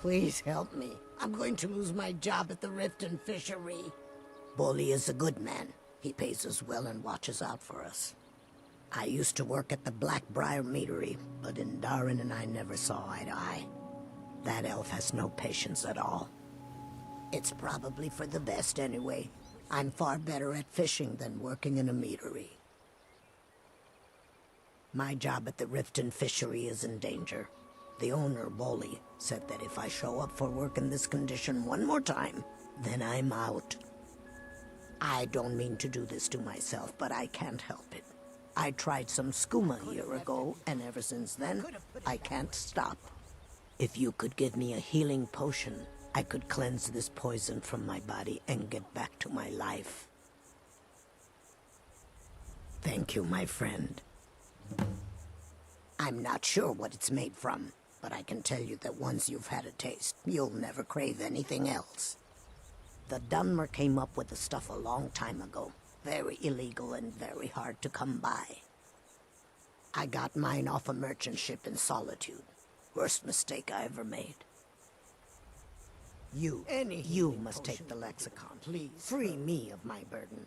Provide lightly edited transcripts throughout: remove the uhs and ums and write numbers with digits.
Please help me. I'm going to lose my job at the Riften fishery. Bolly is a good man. He pays us well and watches out for us. I used to work at the Blackbriar meadery, but Indarin and I never saw eye to eye. That elf has no patience at all. It's probably for the best anyway. I'm far better at fishing than working in a meadery. My job at the Riften fishery is in danger. The owner, Bolly, said that if I show up for work in this condition one more time, then I'm out. I don't mean to do this to myself, but I can't help it. I tried some skooma a year ago, and ever since then, I can't stop. If you could give me a healing potion, I could cleanse this poison from my body and get back to my life. Thank you, my friend. I'm not sure what it's made from, but I can tell you that once you've had a taste, you'll never crave anything else. The Dunmer came up with the stuff a long time ago. Very illegal and very hard to come by. I got mine off a merchant ship in Solitude. Worst mistake I ever made. You must take the lexicon. Please free me of my burden.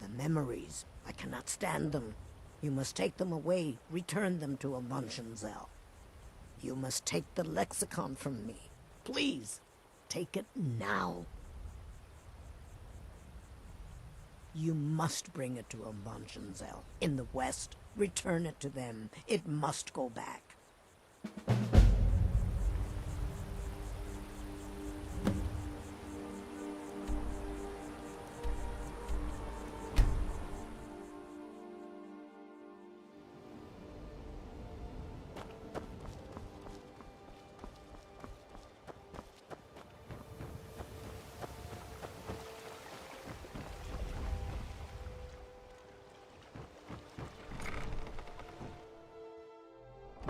The memories, I cannot stand them. You must take them away, return them to Avonshenzel. You must take the lexicon from me. Please, take it now. You must bring it to Avonshenzel. In the west, return it to them. It must go back.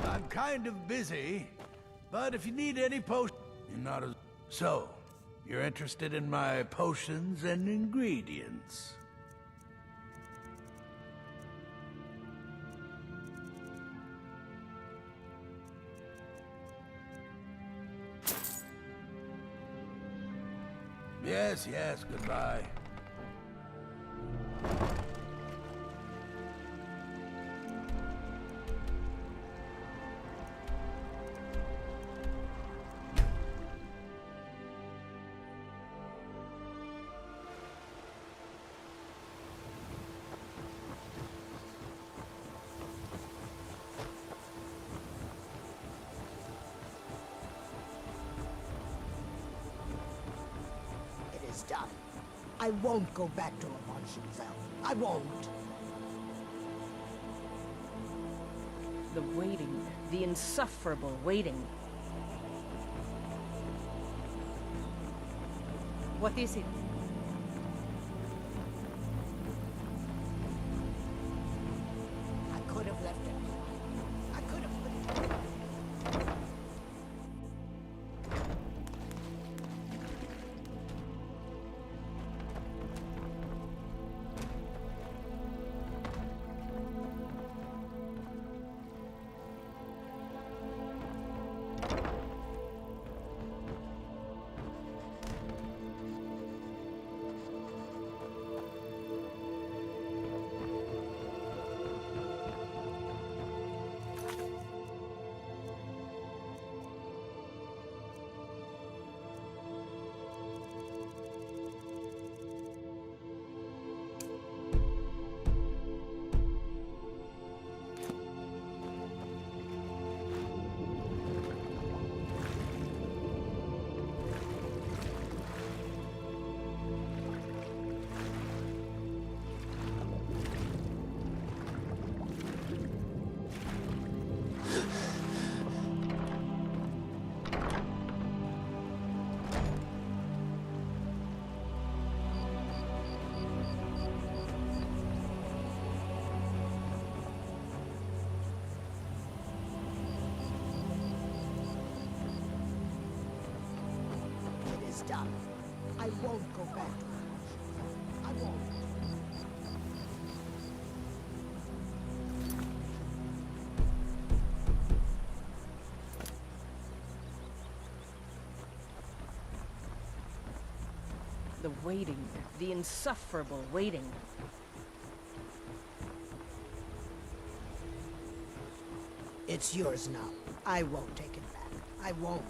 I'm kind of busy, but if you need any potion, you're not as... So, you're interested in my potions and ingredients? Yes, yes, goodbye. Done. I won't go back to Avonshenzel. I won't. The waiting, the insufferable waiting. What is it? I could have left it. I could have put it. Done. I won't go back to Avonshenzel. I won't. waiting, the insufferable waiting. It's yours now. I won't take it back. I won't.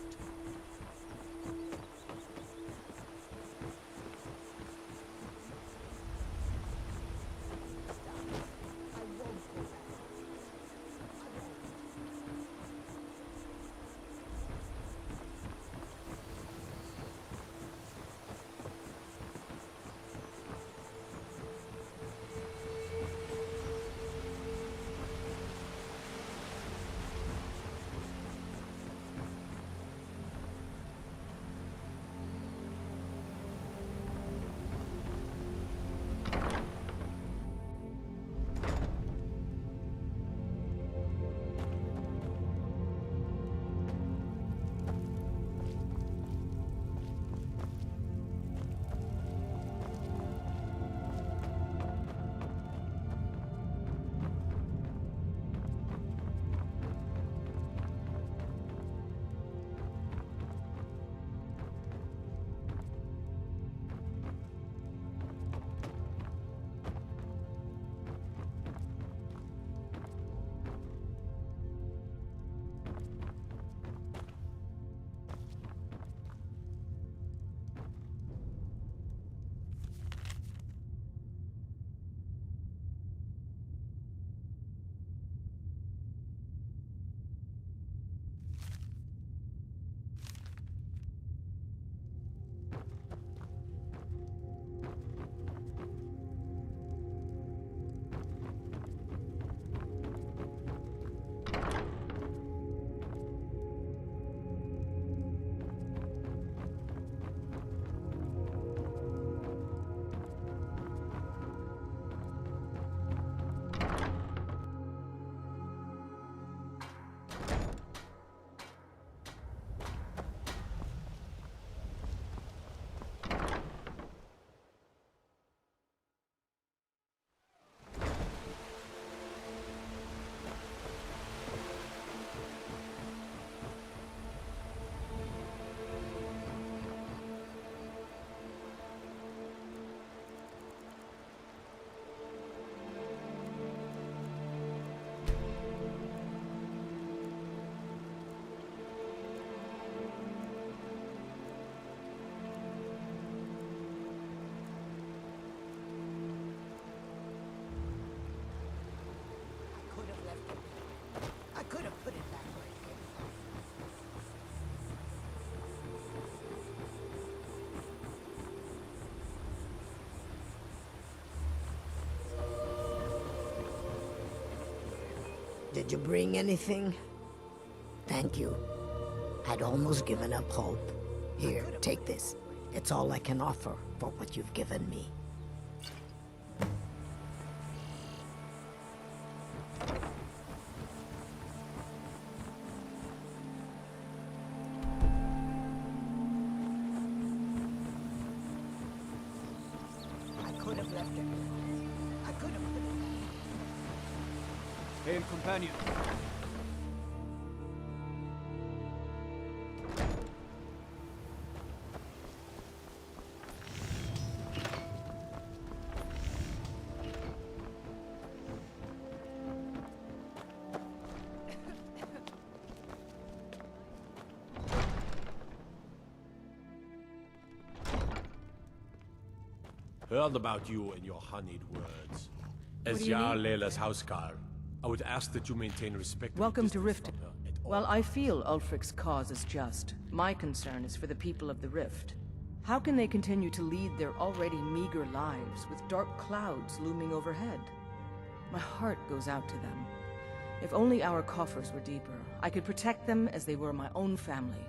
I could have put it back where it came from. Did you bring anything? Thank you. I'd almost given up hope. Here, take this. It's all I can offer for what you've given me. I could have left it. I could have put it back. Hail, companion. Heard about you and your honeyed words. As do you Jarl mean? Layla's housecarl, I would ask that you maintain respect. Welcome to Riften. While I feel Ulfric's cause is just, my concern is for the people of the Rift. How can they continue to lead their already meager lives with dark clouds looming overhead? My heart goes out to them. If only our coffers were deeper, I could protect them as they were my own family.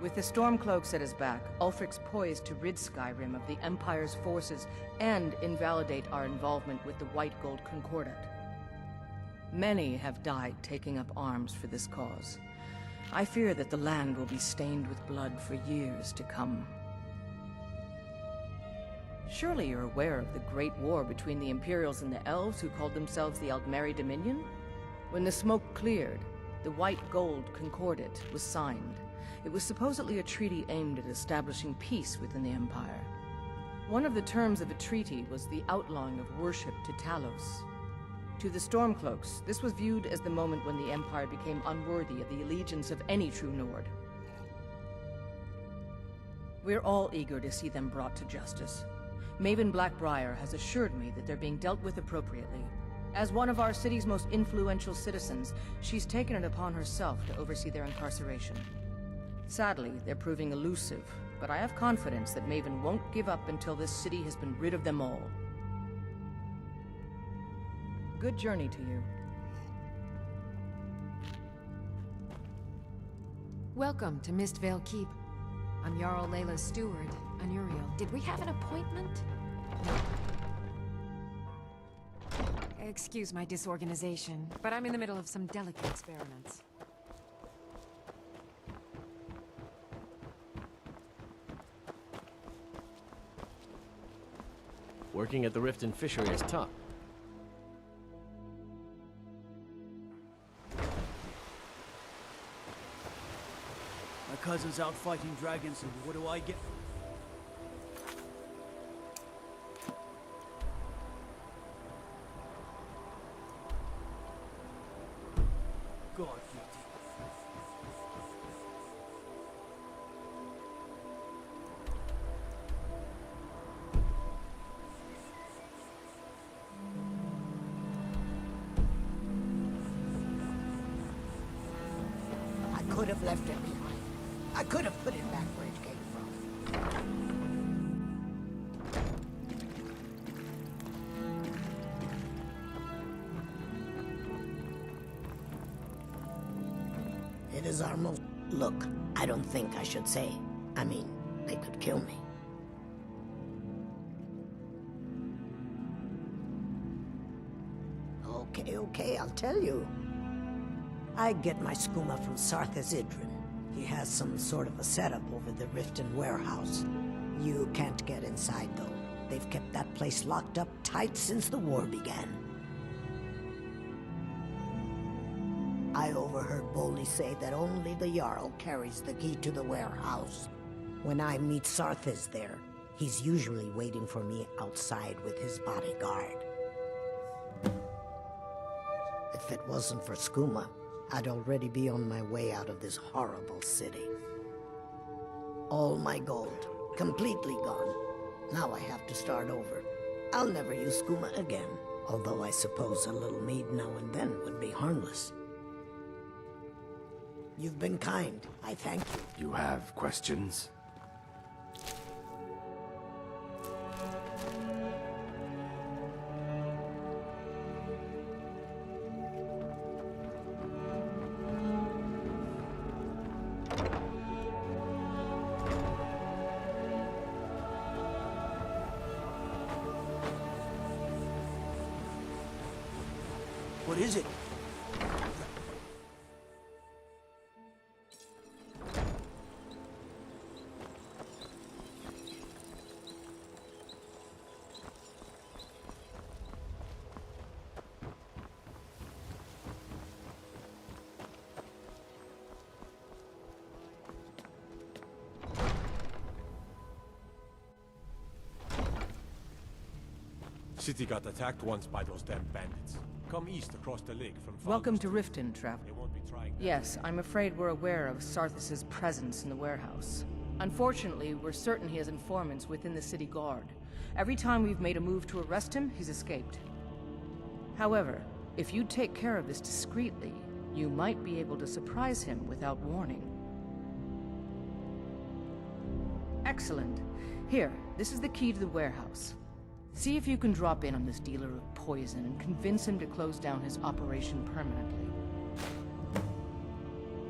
With the Stormcloaks at his back, Ulfric's poised to rid Skyrim of the Empire's forces and invalidate our involvement with the White Gold Concordat. Many have died taking up arms for this cause. I fear that the land will be stained with blood for years to come. Surely you're aware of the Great War between the Imperials and the Elves who called themselves the Aldmeri Dominion? When the smoke cleared, the White Gold Concordat was signed, It was supposedly a treaty aimed at establishing peace within the Empire. One of the terms of a treaty was the outlawing of worship to Talos. To the Stormcloaks, this was viewed as the moment when the Empire became unworthy of the allegiance of any true Nord. We're all eager to see them brought to justice. Maven Blackbriar has assured me that they're being dealt with appropriately. As one of our city's most influential citizens, she's taken it upon herself to oversee their incarceration. Sadly, they're proving elusive, but I have confidence that Maven won't give up until this city has been rid of them all. Good journey to you. Welcome to Mistvale Keep. I'm Jarl Layla's steward, Anuriel. Did we have an appointment? No. Excuse my disorganization, but I'm in the middle of some delicate experiments. Working at the Riften fishery is tough. My cousin's out fighting dragons, and what do I get? God, I could have left it behind. I could have put it back where it came from. It is our most... Look, I don't think I should say. I mean, they could kill me. Okay, I'll tell you. I get my skooma from Sarthas Idrin. He has some sort of a setup over the Riften warehouse. You can't get inside, though. They've kept that place locked up tight since the war began. I overheard Bolli say that only the Jarl carries the key to the warehouse. When I meet Sarthas there, he's usually waiting for me outside with his bodyguard. If it wasn't for skooma, I'd already be on my way out of this horrible city. All my gold, completely gone. Now I have to start over. I'll never use skooma again, although I suppose a little mead now and then would be harmless. You've been kind. I thank you. You have questions? what is it? City got attacked once by those damn bandits. Come east across the lake from Welcome to Founders Riften, traveler. They won't be trying that. Yes, I'm afraid we're aware of Sarthas' presence in the warehouse. Unfortunately, we're certain he has informants within the city guard. Every time we've made a move to arrest him, he's escaped. However, if you take care of this discreetly, you might be able to surprise him without warning. Excellent. Here, this is the key to the warehouse. See if you can drop in on this dealer of poison and convince him to close down his operation permanently.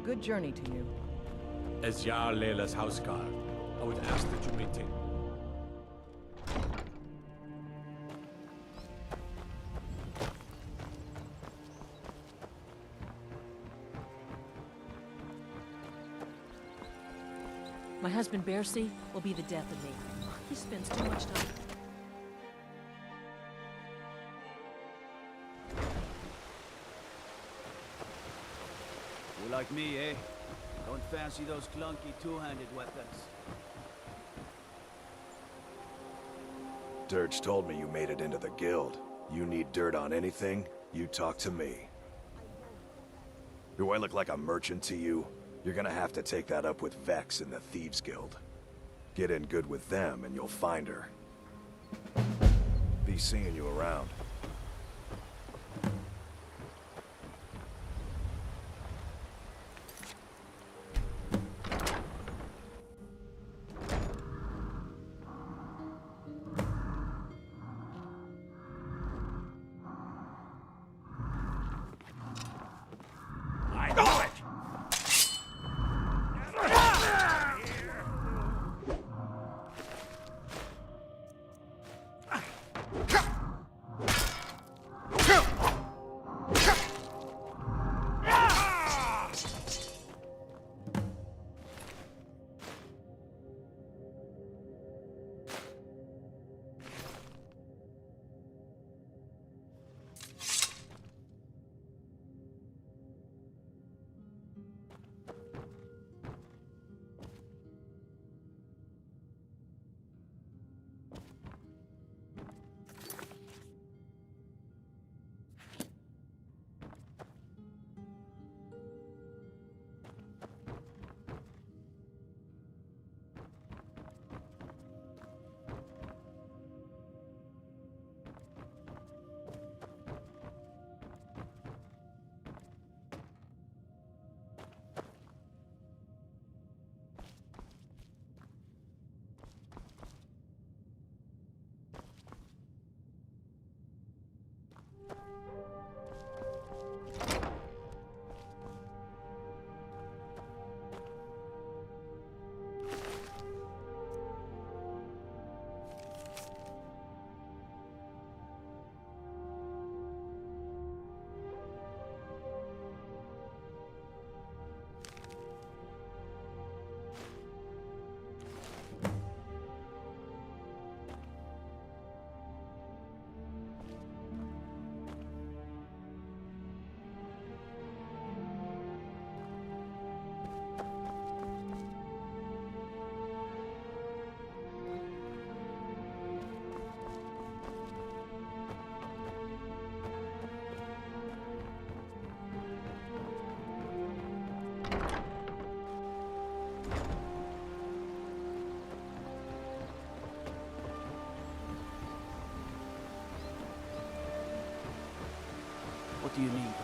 Good journey to you. As Jarl Layla's houseguard, I would ask that you maintain. My husband Bercy will be the death of me. He spends too much time. You like me, eh? Don't fancy those clunky two-handed weapons. Dirge told me you made it into the guild. You need dirt on anything, you talk to me. Do I look like a merchant to you? You're gonna have to take that up with Vex in the Thieves Guild. Get in good with them and you'll find her. Be seeing you around. What do you need?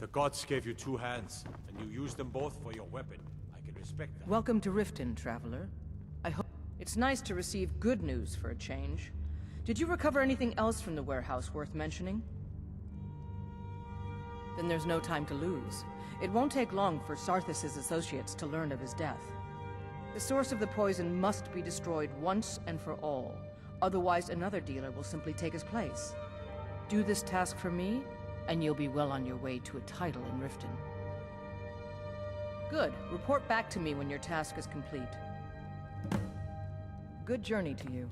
The gods gave you two hands, and you used them both for your weapon. I can respect that. Welcome to Riften, traveler. I hope it's nice to receive good news for a change. Did you recover anything else from the warehouse worth mentioning? Then there's no time to lose. It won't take long for Sarthis' associates to learn of his death. The source of the poison must be destroyed once and for all. Otherwise, another dealer will simply take his place. Do this task for me, and you'll be well on your way to a title in Riften. Good. Report back to me when your task is complete. Good journey to you.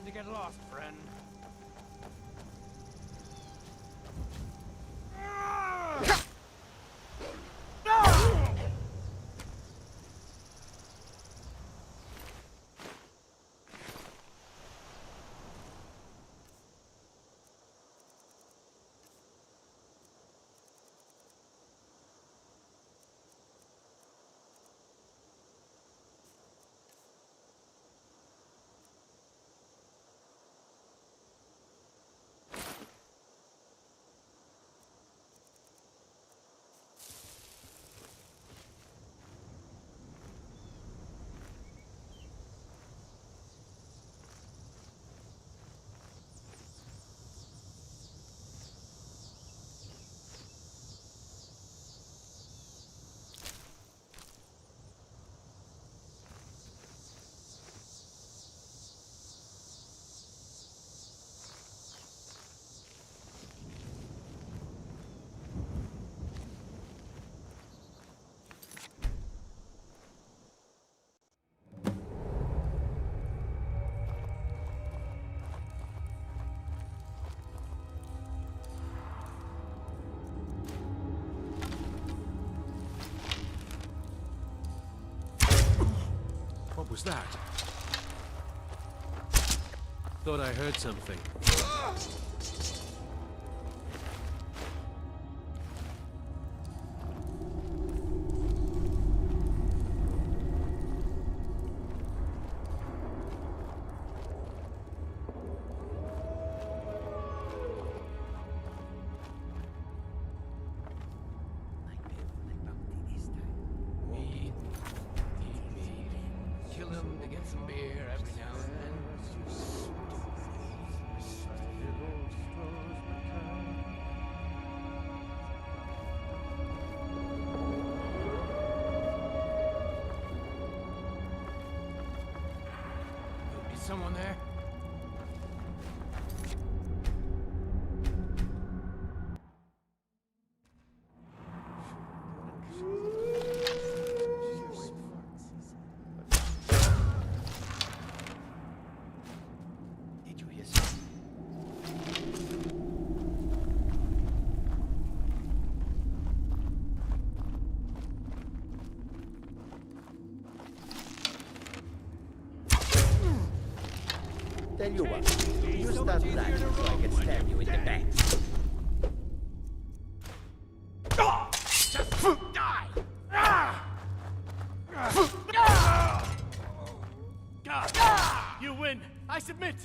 to get lost, friend. What was that? Thought I heard something. Kill him to get some beer every now and then. Is someone there? Did you hear something? Tell you what, you start running so I can stab you in the back. Just die! You win! I submit!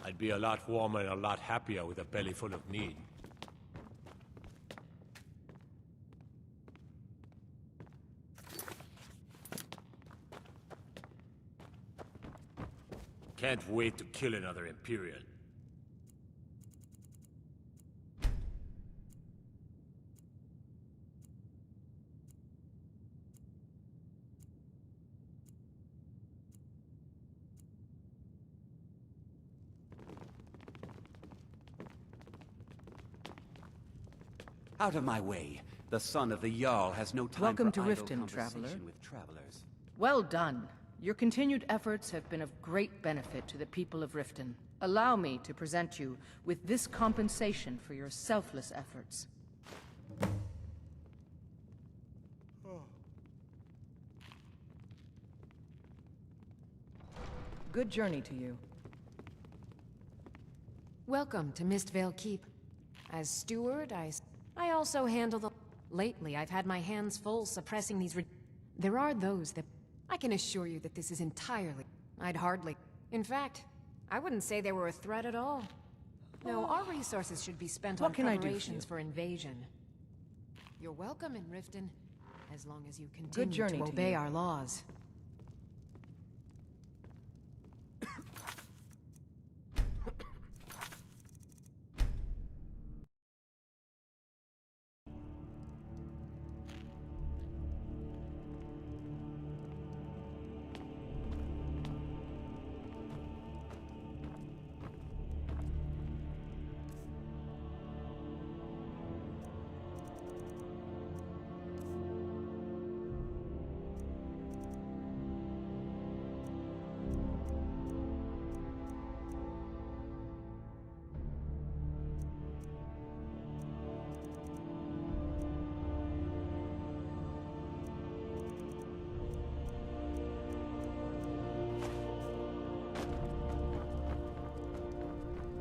I'd be a lot warmer and a lot happier with a belly full of need. Can't wait to kill another Imperial. Out of my way. The son of the Jarl has no time Welcome for to idle Riften, conversation traveler. with travelers. Well done. Your continued efforts have been of great benefit to the people of Riften. Allow me to present you with this compensation for your selfless efforts. Good journey to you. Welcome to Mistvale Keep. As steward, I also handle the... Lately, I've had my hands full suppressing these There are those that... I can assure you that this is entirely... I'd hardly... In fact, I wouldn't say they were a threat at all. No, our resources should be spent on What can I do for preparations you? for invasion. You're welcome in Riften, as long as you Good continue journey to to obey you. our laws.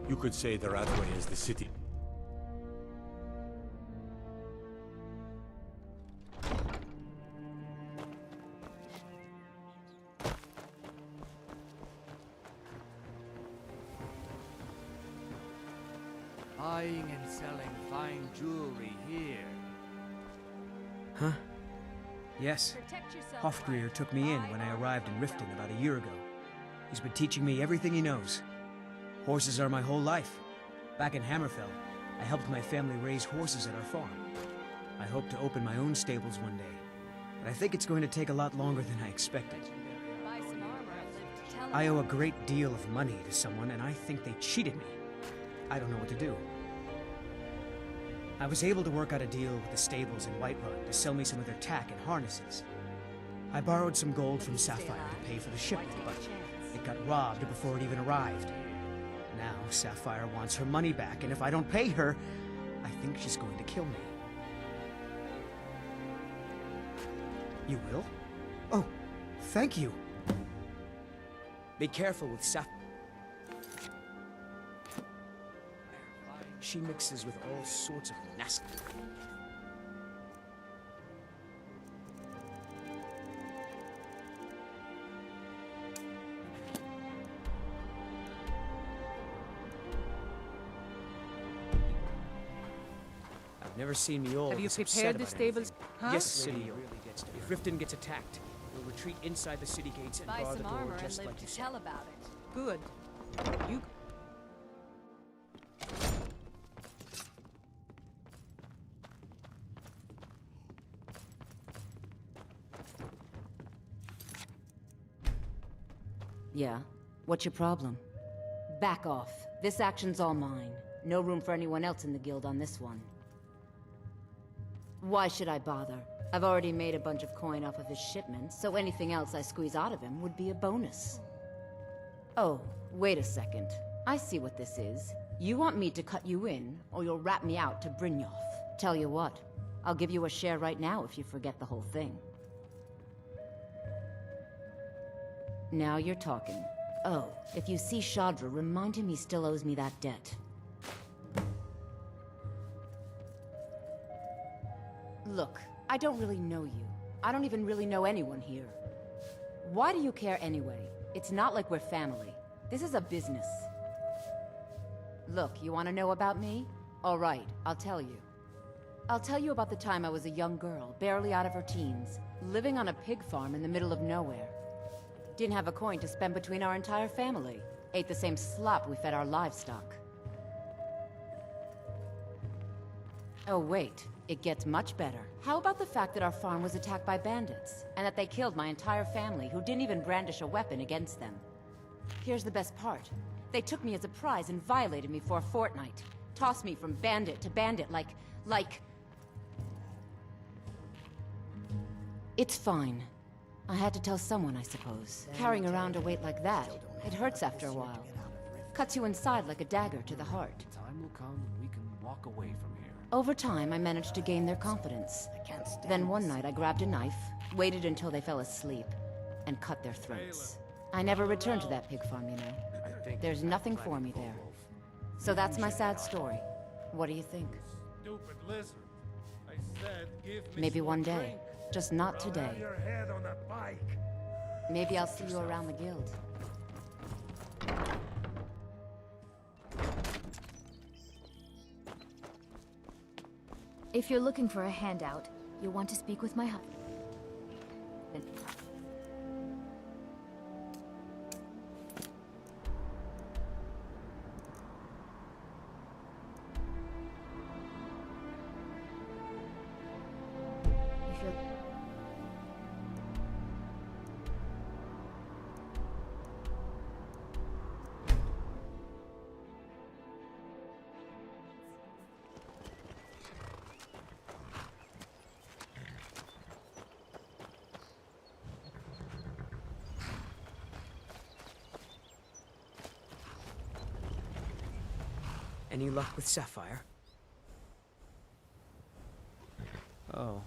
You could say the Rathway is the city. Buying and selling fine jewelry here. Huh? Yes. Hofgreer took me in when I arrived in Riften about a year ago. He's been teaching me everything he knows. Horses are my whole life. Back in Hammerfell, I helped my family raise horses at our farm. I hope to open my own stables one day, but I think it's going to take a lot longer than I expected. I owe a great deal of money to someone, and I think they cheated me. I don't know what to do. I was able to work out a deal with the stables in Whiterun to sell me some of their tack and harnesses. I borrowed some gold from Sapphire to pay for the shipment, but it got robbed before it even arrived. Now Sapphire wants her money back, and if I don't pay her, I think she's going to kill me. You will? Oh, thank you. Be careful with Sapphire. She mixes with all sorts of nasty... I've never seen me all Have you this upset prepared the about stables? anything. Huh? Yes, city really gets to me. If Riften gets attacked, we'll retreat inside the city gates and bar the door just like you said. about it. Good. You... Yeah? What's your problem? Back off. This action's all mine. No room for anyone else in the guild on this one. Why should I bother? I've already made a bunch of coin off of his shipments, so anything else I squeeze out of him would be a bonus. Oh, wait a second. I see what this is. You want me to cut you in, or you'll rat me out to Brynjolf. Tell you what, I'll give you a share right now if you forget the whole thing. Now you're talking. Oh, if you see Shadra, remind him he still owes me that debt. Look, I don't really know you. I don't even really know anyone here. Why do you care anyway? It's not like we're family. This is a business. Look, you want to know about me? All right, I'll tell you. I'll tell you about the time I was a young girl, barely out of her teens, living on a pig farm in the middle of nowhere. Didn't have a coin to spend between our entire family. Ate the same slop we fed our livestock. Oh wait, it gets much better. How about the fact that our farm was attacked by bandits, and that they killed my entire family who didn't even brandish a weapon against them? Here's the best part. They took me as a prize and violated me for a fortnight. Tossed me from bandit to bandit like... It's fine. I had to tell someone, I suppose. Carrying around a weight like that, it hurts after a while. Cuts you inside like a dagger to the heart. Time will come when we can walk away from here. Over time, I managed to gain their confidence. Then one night I grabbed a knife, waited until they fell asleep, and cut their throats. I never returned to that pig farm, you know. There's nothing for me there. So that's my sad story. What do you think? Stupid lizard. I said give me Maybe some one day. drink. Just not I'll today. have your head on a bike. Maybe I'll see you around the guild. If you're looking for a handout, you'll want to speak with my husband. Any luck with Sapphire? Oh.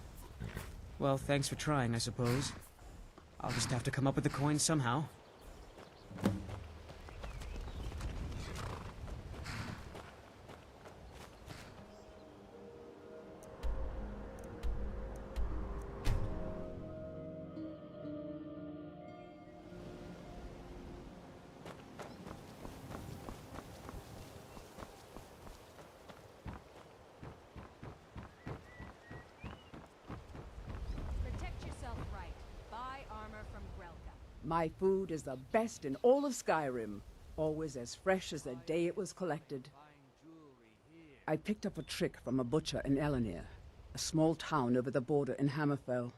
Well, thanks for trying, I suppose. I'll just have to come up with the coin somehow. My food is the best in all of Skyrim, always as fresh as the day it was collected. I picked up a trick from a butcher in Elenir, a small town over the border in Hammerfell.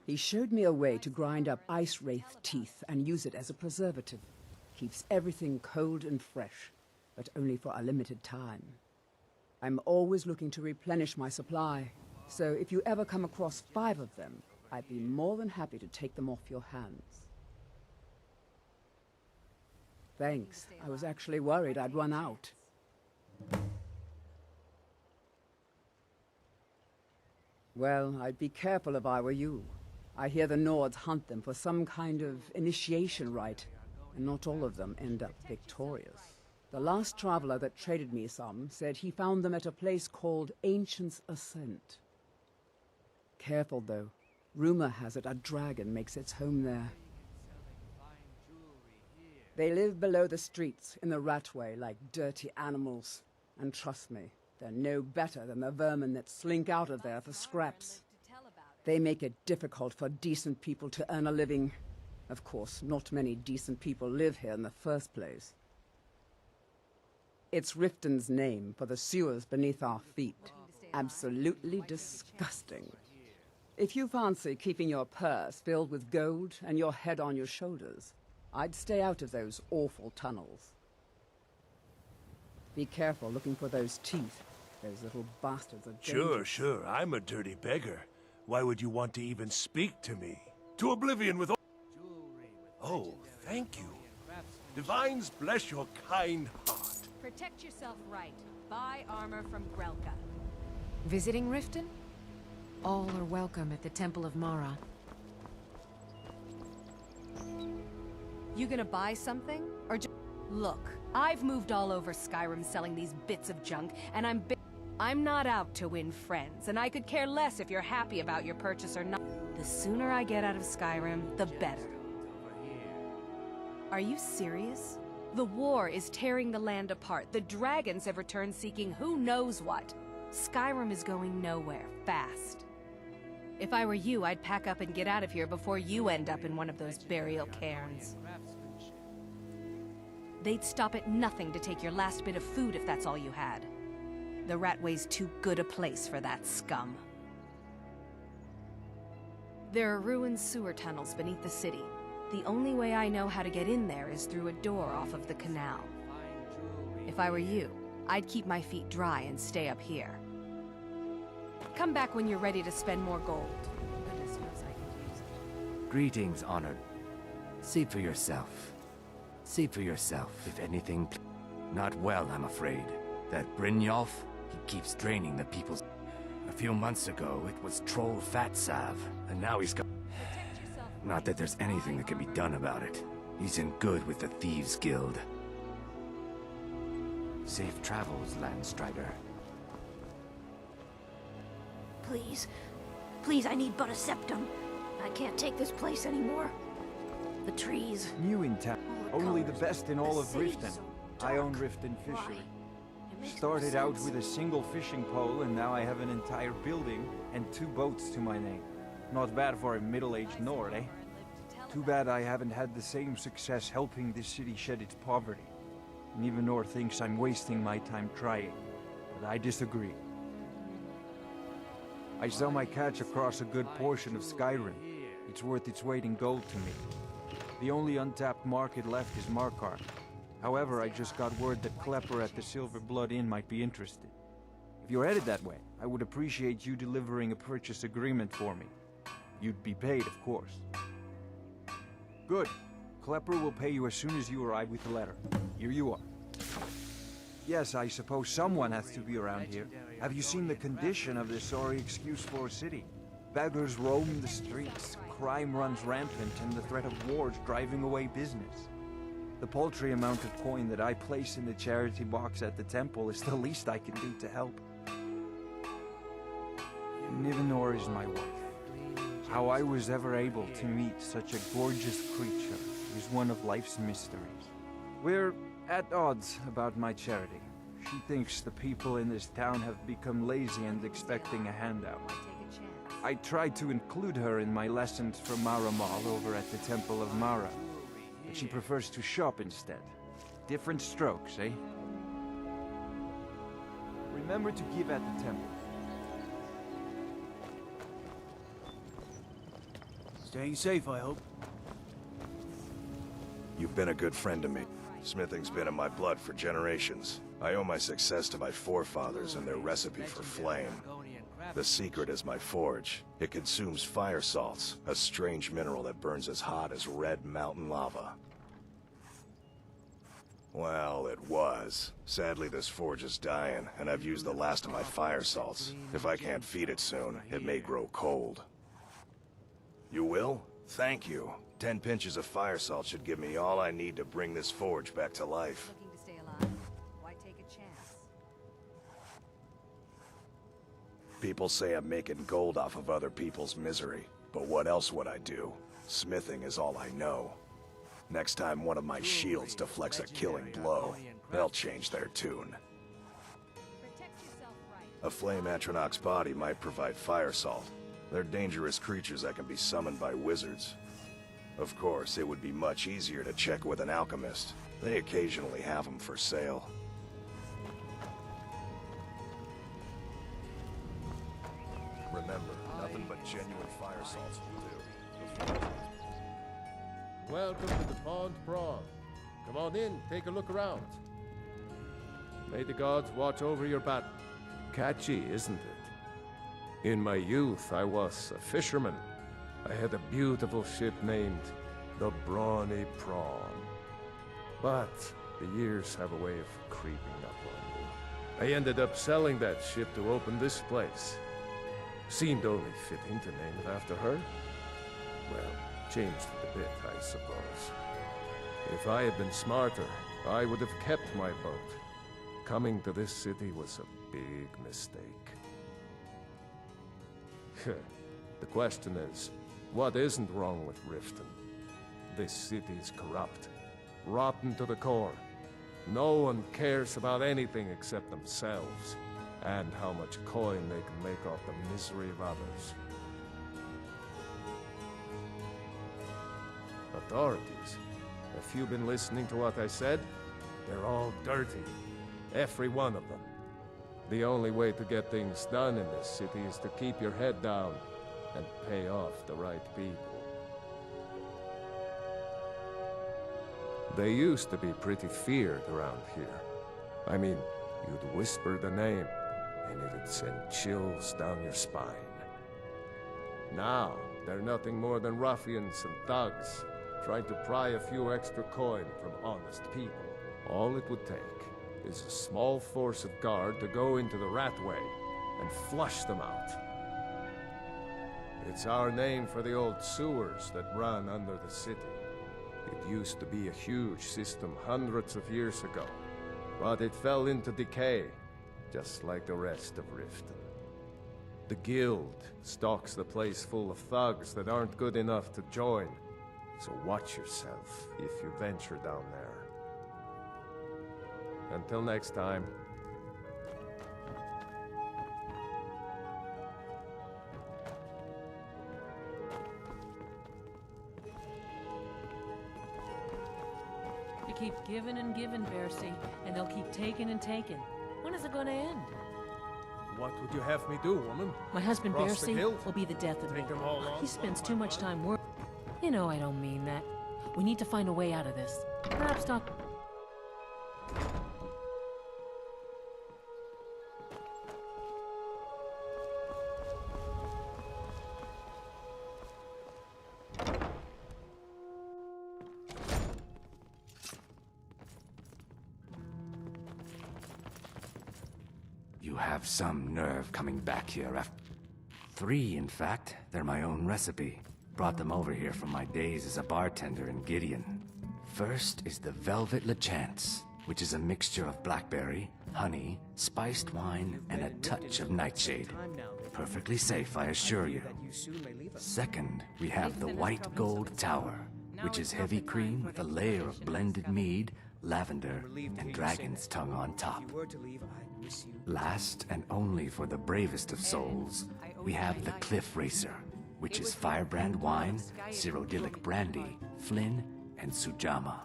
He showed me a way to grind up ice wraith teeth and use it as a preservative. Keeps everything cold and fresh, but only for a limited time. I'm always looking to replenish my supply, so if you ever come across 5 of them, I'd be more than happy to take them off your hands. Thanks. I was actually worried I'd run out. Well, I'd be careful if I were you. I hear the Nords hunt them for some kind of initiation rite, and not all of them end up victorious. The last traveler that traded me some said he found them at a place called Ancient's Ascent. Careful, though. Rumor has it a dragon makes its home there. They live below the streets, in the ratway, like dirty animals. And trust me, they're no better than the vermin that slink out of there for scraps. They make it difficult for decent people to earn a living. Of course, not many decent people live here in the first place. It's Riften's name for the sewers beneath our feet. Absolutely disgusting. If you fancy keeping your purse filled with gold and your head on your shoulders, I'd stay out of those awful tunnels. Be careful looking for those teeth. Those little bastards are dangerous. Sure. I'm a dirty beggar. Why would you want to even speak to me? To oblivion with all... Oh, thank you. Divines bless your kind heart. Protect yourself right. Buy armor from Grelka. Visiting Riften? All are welcome at the Temple of Mara. You gonna buy something? Or just... Look, I've moved all over Skyrim selling these bits of junk, and I'm not out to win friends, and I could care less if you're happy about your purchase or not. The sooner I get out of Skyrim, the better. Are you serious? The war is tearing the land apart. The dragons have returned seeking who knows what. Skyrim is going nowhere, fast. If I were you, I'd pack up and get out of here before you end up in one of those burial cairns. They'd stop at nothing to take your last bit of food if that's all you had. The Ratway's too good a place for that scum. There are ruined sewer tunnels beneath the city. The only way I know how to get in there is through a door off of the canal. If I were you, I'd keep my feet dry and stay up here. Come back when you're ready to spend more gold. Goodness knows I could use it. Greetings, honored. See for yourself. See for yourself, if anything. Not well, I'm afraid. That Brynjolf, he keeps draining the people's... A few months ago, it was Troll Fatsav, and now he's got... Not that there's anything that can be done about it. He's in good with the Thieves Guild. Safe travels, Landstrider. Please. Please, I need but a septum. I can't take this place anymore. The trees. New in town. Only the best in all of Riften. I own Riften Fishery. Started out with a single fishing pole, and now I have an entire building and 2 boats to my name. Not bad for a middle-aged Nord, eh? Too bad I haven't had the same success helping this city shed its poverty. And even Nord thinks I'm wasting my time trying. But I disagree. I sell my catch across a good portion of Skyrim. It's worth its weight in gold to me. The only untapped market left is Markarth. However, I just got word that Klepper at the Silver Blood Inn might be interested. If you're headed that way, I would appreciate you delivering a purchase agreement for me. You'd be paid, of course. Good. Klepper will pay you as soon as you arrive with the letter. Here you are. Yes, I suppose someone has to be around here. Have you seen the condition of this sorry excuse-for city? Beggars roam the streets, crime runs rampant, and the threat of war's driving away business. The paltry amount of coin that I place in the charity box at the temple is the least I can do to help. Nivenor is my wife. How I was ever able to meet such a gorgeous creature is one of life's mysteries. We're at odds about my charity. She thinks the people in this town have become lazy and expecting a handout. I tried to include her in my lessons for Maramal over at the Temple of Mara, but she prefers to shop instead. Different strokes, eh? Remember to give at the temple. Staying safe, I hope. You've been a good friend to me. Smithing's been in my blood for generations. I owe my success to my forefathers and their recipe for flame. The secret is my forge. It consumes fire salts, a strange mineral that burns as hot as red mountain lava. Well, it was. Sadly, this forge is dying, and I've used the last of my fire salts. If I can't feed it soon, it may grow cold. You will? Thank you. 10 pinches of fire salt should give me all I need to bring this forge back to life. Looking to stay alive? Why take a chance? People say I'm making gold off of other people's misery, but what else would I do? Smithing is all I know. Next time one of my shields deflects a killing blow, they'll change their tune. A flame Atronach's body might provide fire salt. They're dangerous creatures that can be summoned by wizards. Of course, it would be much easier to check with an alchemist. They occasionally have them for sale. Remember, nothing but genuine fire salts will do. Welcome to the Pond Prawn. Come on in, take a look around. May the gods watch over your bat. Catchy, isn't it? In my youth, I was a fisherman. I had a beautiful ship named the Brawny Prawn. But the years have a way of creeping up on you. I ended up selling that ship to open this place. Seemed only fitting to name it after her. Well, changed it a bit, I suppose. If I had been smarter, I would have kept my boat. Coming to this city was a big mistake. The question is, what isn't wrong with Riften? This city is corrupt. rotten to the core. No one cares about anything except themselves, and how much coin they can make off the misery of others. Authorities, if you've been listening to what I said, they're all dirty. Every one of them. The only way to get things done in this city is to keep your head down and pay off the right people. They used to be pretty feared around here. I mean, you'd whisper the name, and it'd send chills down your spine. Now, they're nothing more than ruffians and thugs, trying to pry a few extra coin from honest people. All it would take is a small force of guard to go into the Ratway and flush them out. It's our name for the old sewers that run under the city. It used to be a huge system hundreds of years ago, but it fell into decay, just like the rest of Riften. The Guild stocks the place full of thugs that aren't good enough to join, so watch yourself if you venture down there. Until next time. You keep giving and giving, Bercy, and they'll keep taking and taking. When is it gonna end? What would you have me do, woman? My husband, Cross the Bercy, guild? will be the death of me. Take them all on He spends one too by much one? time working. You know I don't mean that. We need to find a way out of this. Perhaps not... You have some nerve coming back here after... 3, in fact. They're my own recipe. Brought them over here from my days as a bartender in Gideon. First is the Velvet Lechance, which is a mixture of blackberry, honey, spiced wine, and a touch of nightshade. Perfectly safe, I assure you. Second, we have the White Gold Tower, which is heavy cream with a layer of blended mead, lavender, and dragon's tongue on top. Last, and only for the bravest of souls, we have the Cliff Racer, which is firebrand wine, Cyrodiilic brandy, Flynn, and Sujama.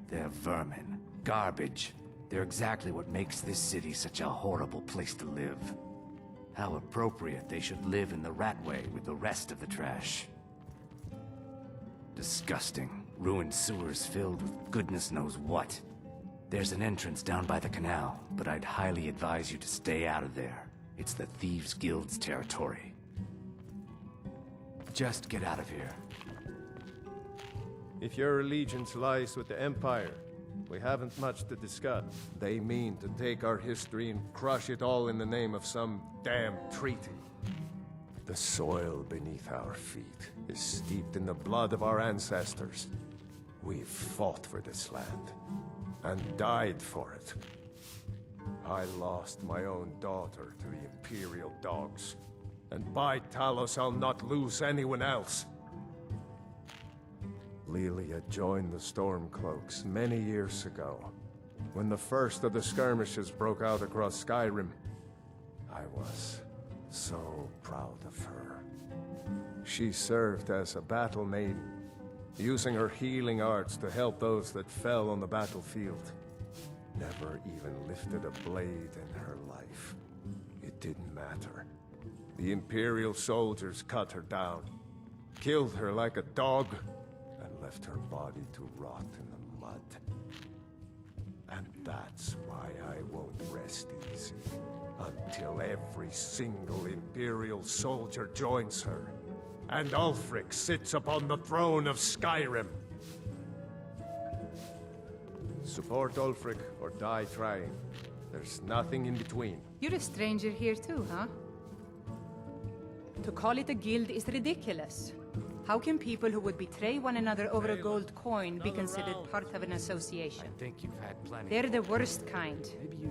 They're vermin, garbage. They're exactly what makes this city such a horrible place to live. How appropriate they should live in the Ratway with the rest of the trash. Disgusting. Ruined sewers filled with goodness knows what. There's an entrance down by the canal, but I'd highly advise you to stay out of there. It's the Thieves' Guild's territory. Just get out of here. If your allegiance lies with the Empire, we haven't much to discuss. They mean to take our history and crush it all in the name of some damn treaty. The soil beneath our feet is steeped in the blood of our ancestors. We've fought for this land, and died for it. I lost my own daughter to the Imperial dogs, and by Talos I'll not lose anyone else. Lilia joined the Stormcloaks many years ago, when the first of the skirmishes broke out across Skyrim. I was so proud of her. She served as a battle maiden, using her healing arts to help those that fell on the battlefield. Never even lifted a blade in her life. It didn't matter. The Imperial soldiers cut her down, killed her like a dog, and left her body to rot in the mud. And that's why I won't rest easy until every single Imperial soldier joins her, and Ulfric sits upon the throne of Skyrim. Support Ulfric or die trying. There's nothing in between. You're a stranger here too, huh? To call it a guild is ridiculous. How can people who would betray one another over a gold coin be considered part of an association? I think you've had plenty. They're the worst kind.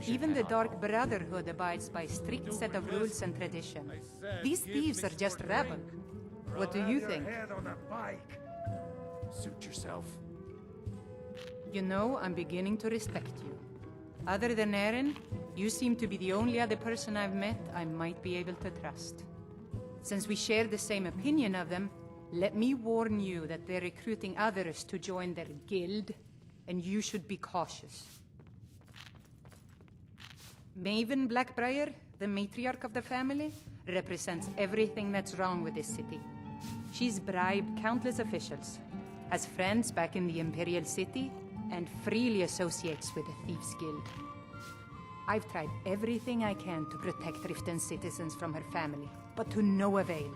Even the Dark Brotherhood abides by a strict set of rules and tradition. These thieves are just rabble. What do you think? Suit yourself. You know, I'm beginning to respect you. Other than Aaron, you seem to be the only other person I've met I might be able to trust. Since we share the same opinion of them, let me warn you that they're recruiting others to join their guild, and you should be cautious. Maven Blackbriar, the matriarch of the family, represents everything that's wrong with this city. She's bribed countless officials, has friends back in the Imperial City, and freely associates with the Thieves Guild. I've tried everything I can to protect Riften's citizens from her family, but to no avail.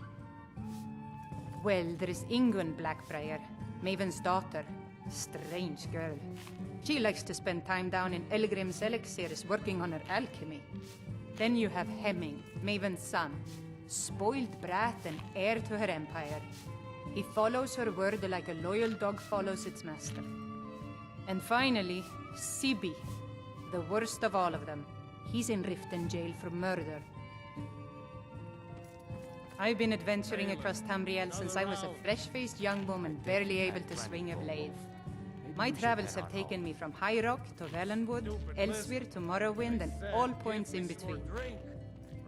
Well, there is Ingun Blackbriar, Maven's daughter. Strange girl. She likes to spend time down in Elgrim's elixirs working on her alchemy. Then you have Hemming, Maven's son. Spoiled brat and heir to her empire. He follows her word like a loyal dog follows its master. And finally, Sibi, the worst of all of them. He's in Riften jail for murder. I've been adventuring across Tamriel since I was a fresh-faced young woman barely able to swing a blade. My travels have taken me from High Rock to Valenwood, Elsewhere to Morrowind, and all points in between.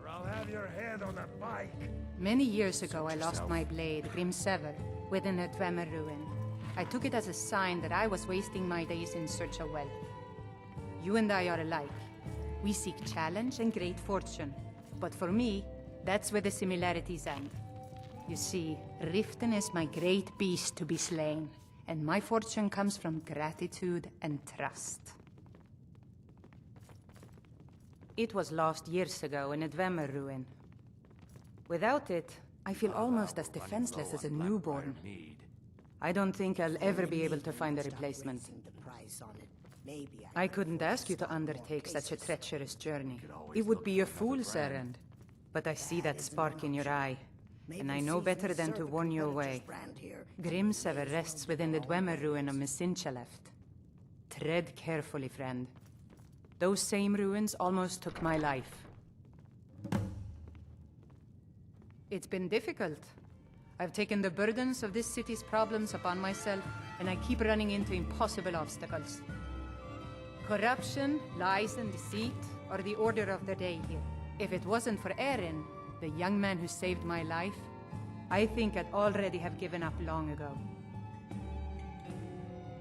I'll have your head on a bike. Many years ago, I lost my blade, Grimsever, within a Dwemer ruin. I took it as a sign that I was wasting my days in search of wealth. You and I are alike. We seek challenge and great fortune. But for me, that's where the similarities end. You see, Riften is my great beast to be slain, and my fortune comes from gratitude and trust. It was lost years ago in a Dwemer ruin. Without it, I feel almost as defenseless as a newborn. I don't think I'll ever be able to find a replacement. I couldn't ask you to undertake such a treacherous journey. It would be a fool's errand. But I see that spark in your eye, and I know better than to warn you away. Grimsever rests within the Dwemer ruin of Mesinchaleft. Tread carefully, friend. Those same ruins almost took my life. It's been difficult. I've taken the burdens of this city's problems upon myself, and I keep running into impossible obstacles. Corruption, lies, and deceit are the order of the day here. If it wasn't for Aaron, the young man who saved my life, I think I'd already have given up long ago.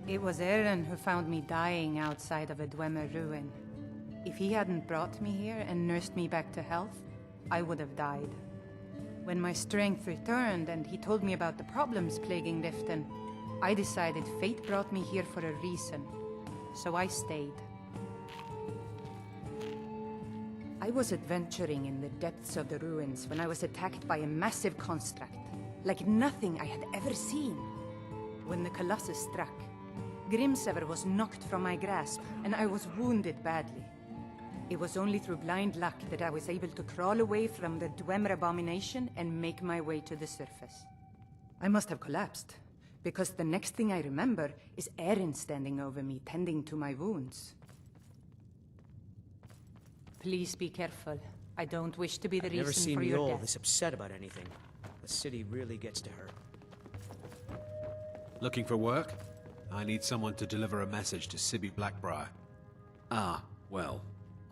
It was Aaron who found me dying outside of a Dwemer ruin. If he hadn't brought me here and nursed me back to health, I would have died. When my strength returned and he told me about the problems plaguing Riften, I decided fate brought me here for a reason, so I stayed. I was adventuring in the depths of the ruins when I was attacked by a massive construct, like nothing I had ever seen. When the Colossus struck, Grimsever was knocked from my grasp, and I was wounded badly. It was only through blind luck that I was able to crawl away from the Dwemer abomination and make my way to the surface. I must have collapsed, because the next thing I remember is Aaron standing over me, tending to my wounds. Please be careful. I don't wish to be the reason for your death. I've never seen Mjolnir this upset about anything. The city really gets to her. Looking for work? I need someone to deliver a message to Sibi Blackbriar. Ah, well,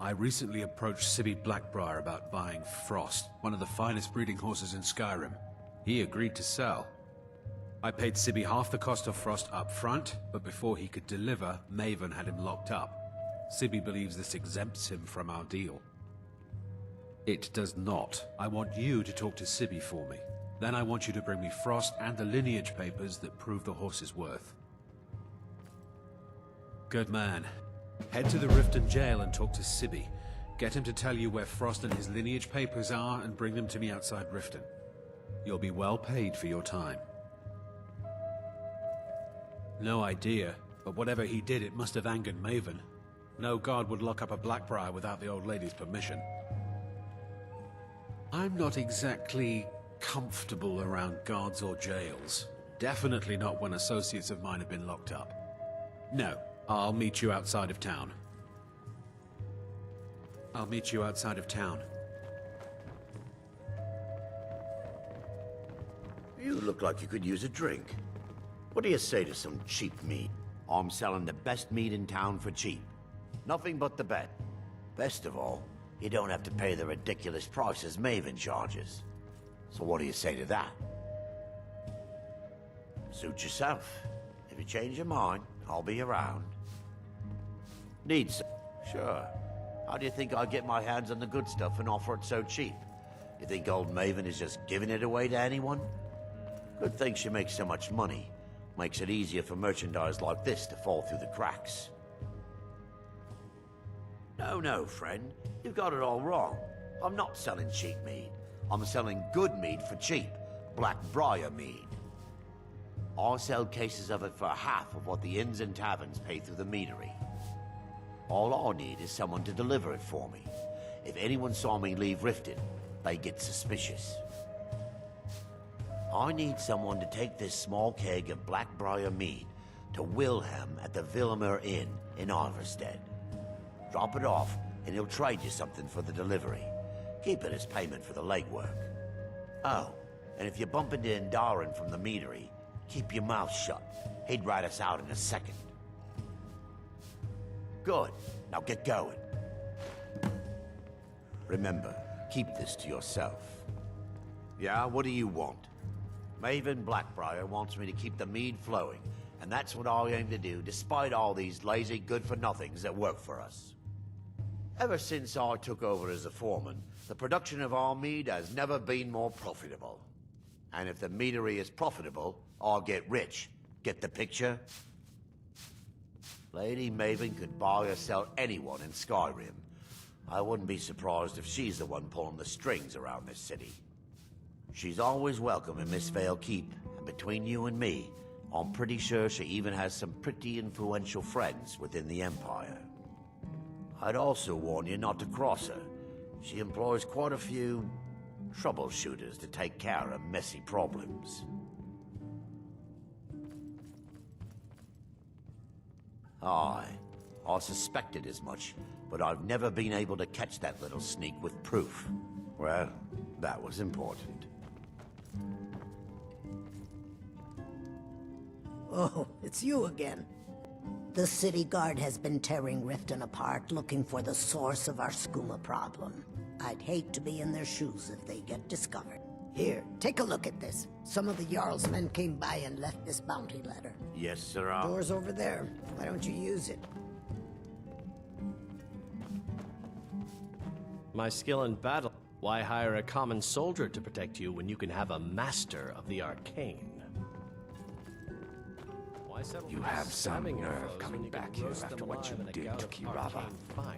I recently approached Sibi Blackbriar about buying Frost, one of the finest breeding horses in Skyrim. He agreed to sell. I paid Sibi half the cost of Frost up front, but before he could deliver, Maven had him locked up. Sibi believes this exempts him from our deal. It does not. I want you to talk to Sibi for me. Then I want you to bring me Frost and the lineage papers that prove the horse's worth. Good man. Head to the Riften jail and talk to Sibi. Get him to tell you where Frost and his lineage papers are and bring them to me outside Riften. You'll be well paid for your time. No idea, but whatever he did, it must have angered Maven. No guard would lock up a Blackbriar without the old lady's permission. I'm not exactly comfortable around guards or jails. Definitely not when associates of mine have been locked up. No, I'll meet you outside of town. I'll meet you outside of town. You look like you could use a drink. What do you say to some cheap meat? I'm selling the best meat in town for cheap. Nothing but the bet. Best of all, you don't have to pay the ridiculous prices Maven charges. So what do you say to that? Suit yourself. If you change your mind, I'll be around. Need some? Sure. How do you think I get my hands on the good stuff and offer it so cheap? You think old Maven is just giving it away to anyone? Good thing she makes so much money. Makes it easier for merchandise like this to fall through the cracks. No, friend. You've got it all wrong. I'm not selling cheap meat. I'm selling good meat for cheap. Blackbriar mead. I sell cases of it for half of what the inns and taverns pay through the meadery. All I need is someone to deliver it for me. If anyone saw me leave Riften, they get suspicious. I need someone to take this small keg of Blackbriar mead to Wilhelm at the Vilmer Inn in Iverstead. Drop it off, and he'll trade you something for the delivery. Keep it as payment for the legwork. Oh, and if you bump into Indarin from the meadery, keep your mouth shut. He'd rat us out in a second. Good. Now get going. Remember, keep this to yourself. Yeah, what do you want? Maven Blackbriar wants me to keep the mead flowing, and that's what I aim to do, despite all these lazy good-for-nothings that work for us. Ever since I took over as a foreman, the production of our mead has never been more profitable. And if the meadery is profitable, I'll get rich. Get the picture? Lady Maven could buy or sell anyone in Skyrim. I wouldn't be surprised if she's the one pulling the strings around this city. She's always welcome in Mistveil Keep, and between you and me, I'm pretty sure she even has some pretty influential friends within the Empire. I'd also warn you not to cross her. She employs quite a few troubleshooters to take care of messy problems. Aye, I suspected as much, but I've never been able to catch that little sneak with proof. Well, that was important. Oh, it's you again. The city guard has been tearing Riften apart, looking for the source of our skooma problem. I'd hate to be in their shoes if they get discovered. Here, take a look at this. Some of the Jarl's men came by and left this bounty letter. Yes, sirrah. Door's over there. Why don't you use it? My skill in battle. Why hire a common soldier to protect you when you can have a master of the arcane? You have some nerve coming back here after what you did to Kirava. Fire.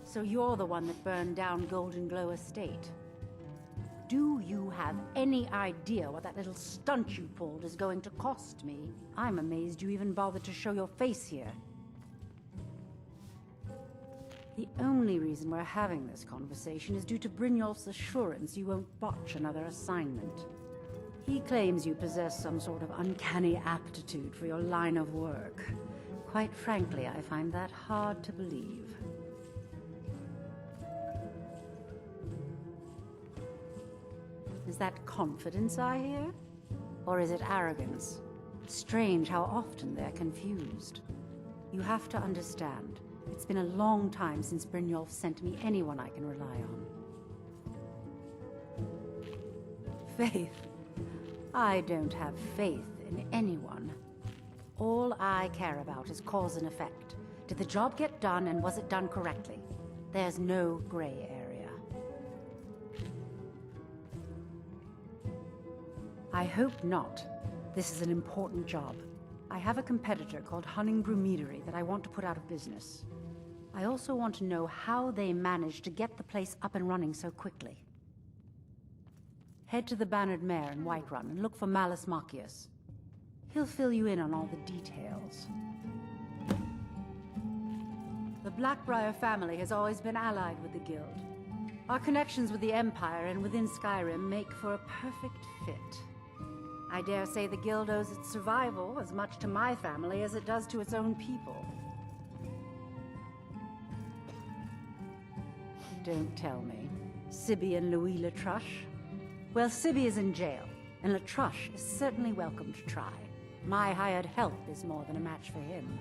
So you're the one that burned down Golden Glow Estate. Do you have any idea what that little stunt you pulled is going to cost me? I'm amazed you even bothered to show your face here. The only reason we're having this conversation is due to Brynjolf's assurance you won't botch another assignment. He claims you possess some sort of uncanny aptitude for your line of work. Quite frankly, I find that hard to believe. Is that confidence I hear? Or is it arrogance? Strange how often they're confused. You have to understand, it's been a long time since Brynjolf sent me anyone I can rely on. Faith? I don't have faith in anyone. All I care about is cause and effect. Did the job get done, and was it done correctly? There's no gray area. I hope not. This is an important job. I have a competitor called Honningbrew Meadery that I want to put out of business. I also want to know how they managed to get the place up and running so quickly. Head to the Bannered Mare in Whiterun and look for Malus Macius. He'll fill you in on all the details. The Blackbriar family has always been allied with the Guild. Our connections with the Empire and within Skyrim make for a perfect fit. I dare say the Guild owes its survival as much to my family as it does to its own people. Don't tell me. Sibby and Louis Latruche? Well, Sibby is in jail, and Latruche is certainly welcome to try. My hired help is more than a match for him.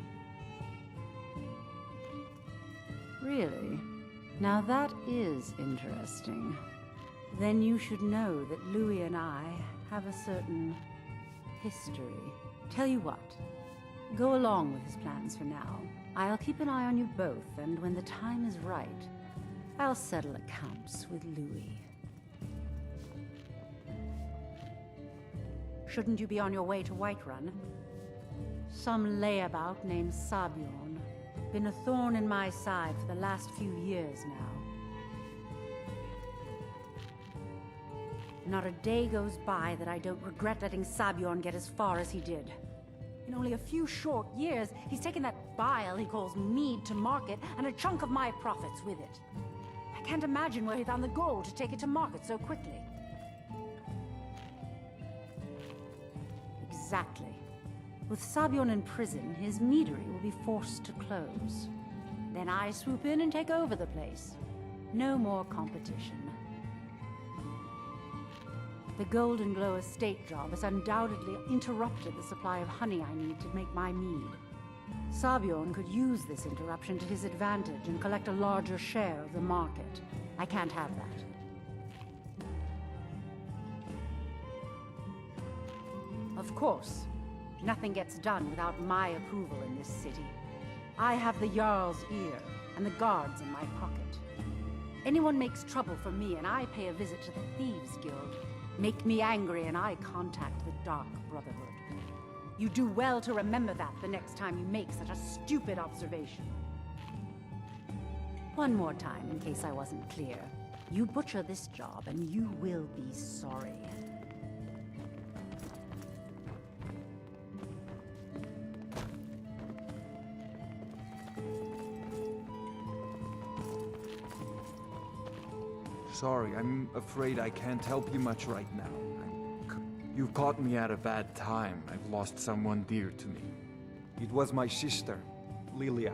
Really? Now that is interesting. Then you should know that Louis and I have a certain history. Tell you what, go along with his plans for now. I'll keep an eye on you both, and when the time is right, I'll settle accounts with Louis. Shouldn't you be on your way to Whiterun? Some layabout named Sabiorn. Been a thorn in my side for the last few years now. Not a day goes by that I don't regret letting Sabiorn get as far as he did. In only a few short years, he's taken that bile he calls mead to market, and a chunk of my profits with it. I can't imagine where he found the gold to take it to market so quickly. Exactly. With Sabiorn in prison, his meadery will be forced to close. Then I swoop in and take over the place. No more competition. The Golden Glow estate job has undoubtedly interrupted the supply of honey I need to make my mead. Sabiorn could use this interruption to his advantage and collect a larger share of the market. I can't have that. Of course, nothing gets done without my approval in this city. I have the Jarl's ear and the guards in my pocket. Anyone makes trouble for me and I pay a visit to the Thieves Guild. Make me angry and I contact the Dark Brotherhood. You do well to remember that the next time you make such a stupid observation. One more time, in case I wasn't clear. You butcher this job and you will be sorry. Sorry, I'm afraid I can't help you much right now. You've caught me at a bad time. I've lost someone dear to me. It was my sister, Lilia.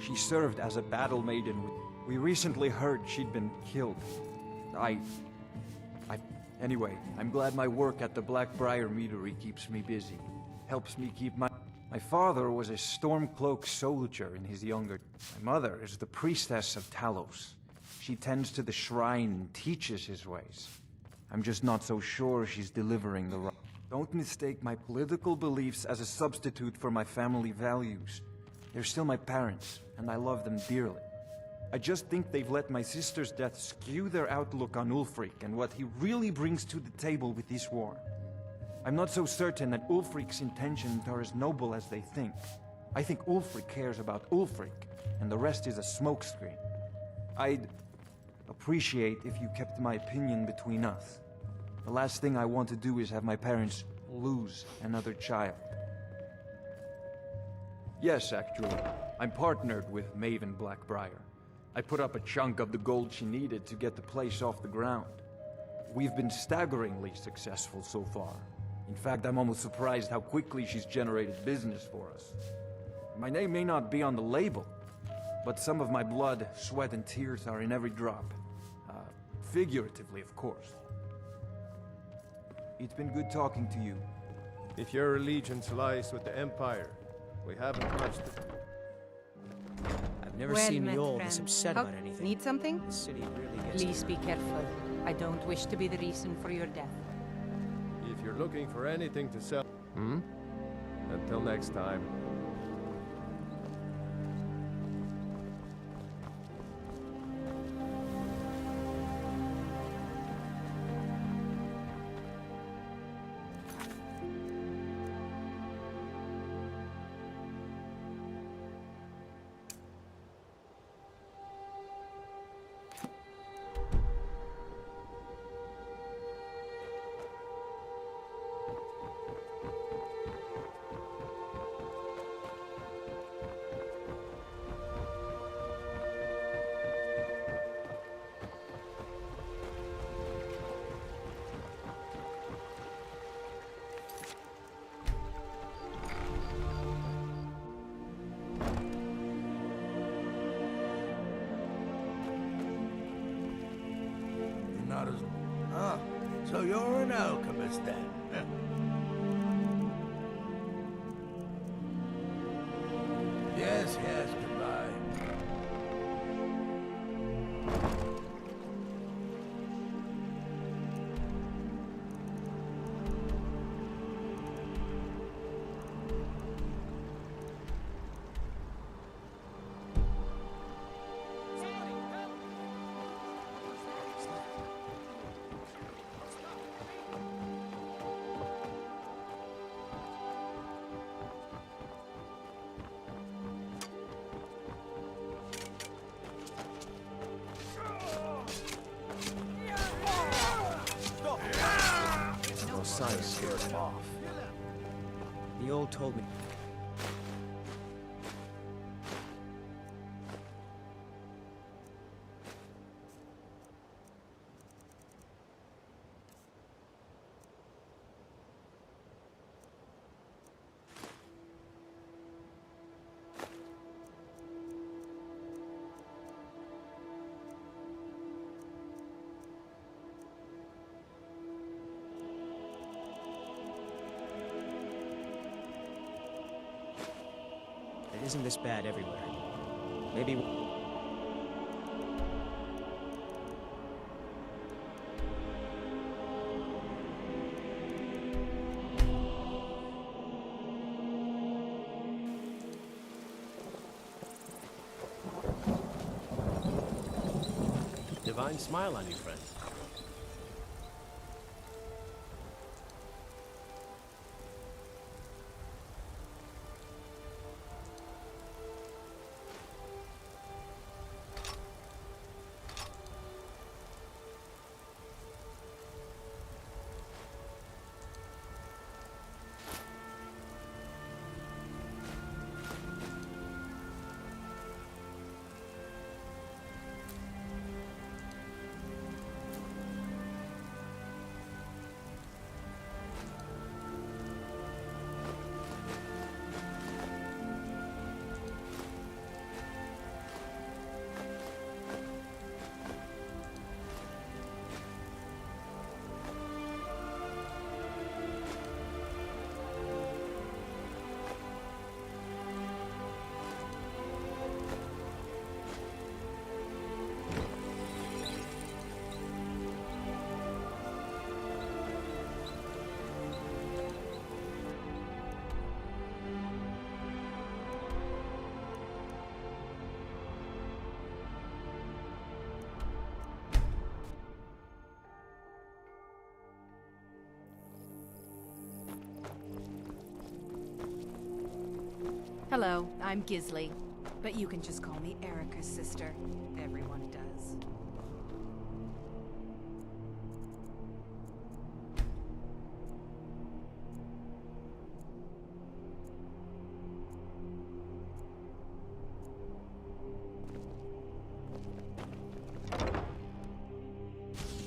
She served as a battle maiden. We recently heard she'd been killed. Anyway, I'm glad my work at the Blackbriar Meadery keeps me busy. Helps me keep my father was a Stormcloak soldier in his younger... My mother is the priestess of Talos. She tends to the shrine and teaches his ways. I'm just not so sure she's delivering the right... Don't mistake my political beliefs as a substitute for my family values. They're still my parents, and I love them dearly. I just think they've let my sister's death skew their outlook on Ulfric and what he really brings to the table with this war. I'm not so certain that Ulfric's intentions are as noble as they think. I think Ulfric cares about Ulfric, and the rest is a smokescreen. I'd appreciate if you kept my opinion between us. The last thing I want to do is have my parents lose another child. Yes, actually. I'm partnered with Maven Blackbriar. I put up a chunk of the gold she needed to get the place off the ground. We've been staggeringly successful so far. In fact, I'm almost surprised how quickly she's generated business for us. My name may not be on the label, but some of my blood, sweat, and tears are in every drop. Figuratively, of course. It's been good talking to you. If your allegiance lies with the Empire, we haven't much to... I've never seen Mjolnir this upset about anything. Need something? The city really gets... Please be careful. I don't wish to be the reason for your death. If you're looking for anything to sell... Until next time. as... Ah, so you're an alchemist then? Yes, yes, goodbye. No sign scared him off. The old told me. It isn't this bad everywhere. Maybe... Divine smile on you, friend. Hello, I'm Gisley, but you can just call me Erica's sister. Everyone does.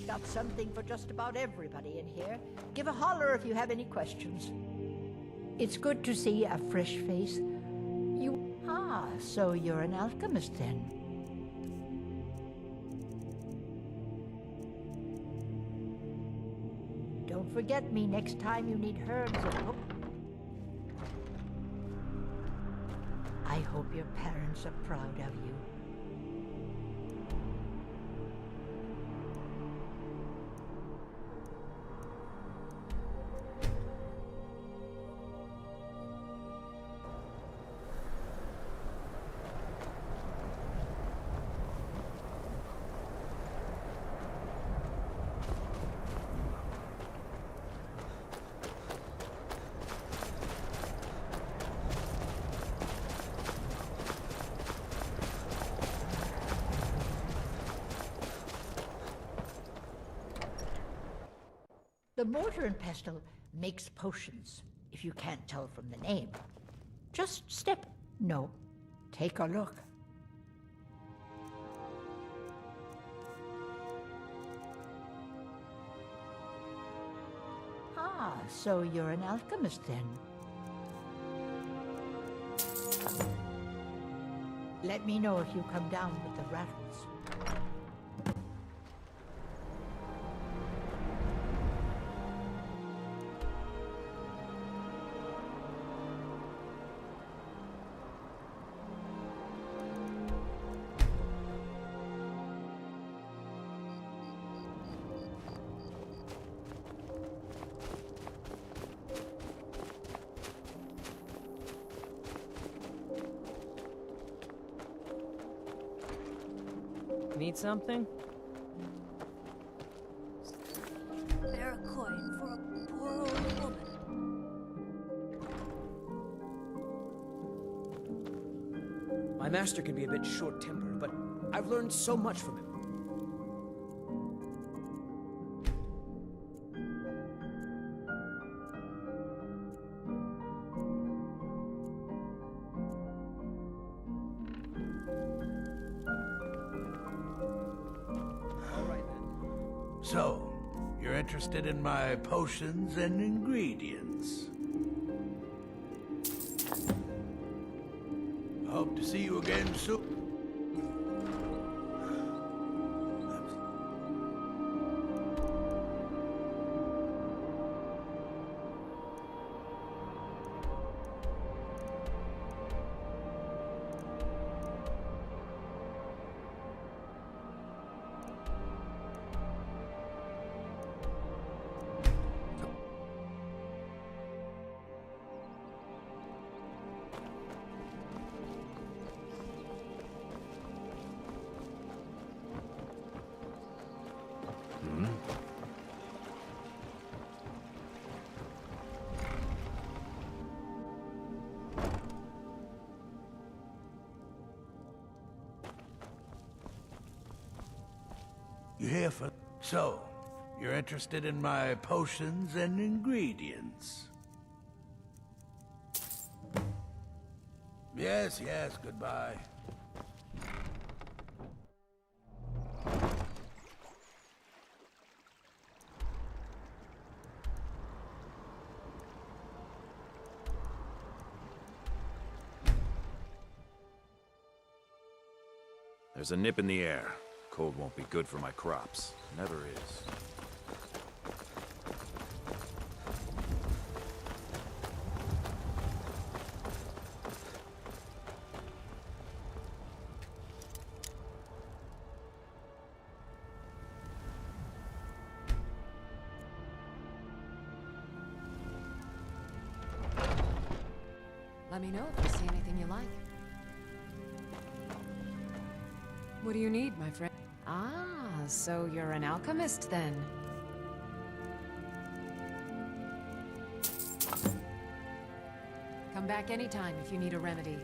Got something for just about everybody in here. Give a holler if you have any questions. It's good to see a fresh face. So you're an alchemist then? Don't forget me next time you need herbs and... I hope your parents are proud of you. The mortar and pestle makes potions, if you can't tell from the name. Just step... No, take a look. Ah, so you're an alchemist then. Let me know if you come down with the rattles. Need something? Bear a coin for a poor old woman. My master can be a bit short-tempered, but I've learned so much from him. So, you're interested in my potions and ingredients? Hope to see you again soon. You here for... So, you're interested in my potions and ingredients? Yes, goodbye. There's a nip in the air. Cold won't be good for my crops. Never is. Let me know if you see anything you like. What do you need, my friend? Ah, so you're an alchemist then. Come back anytime if you need a remedy.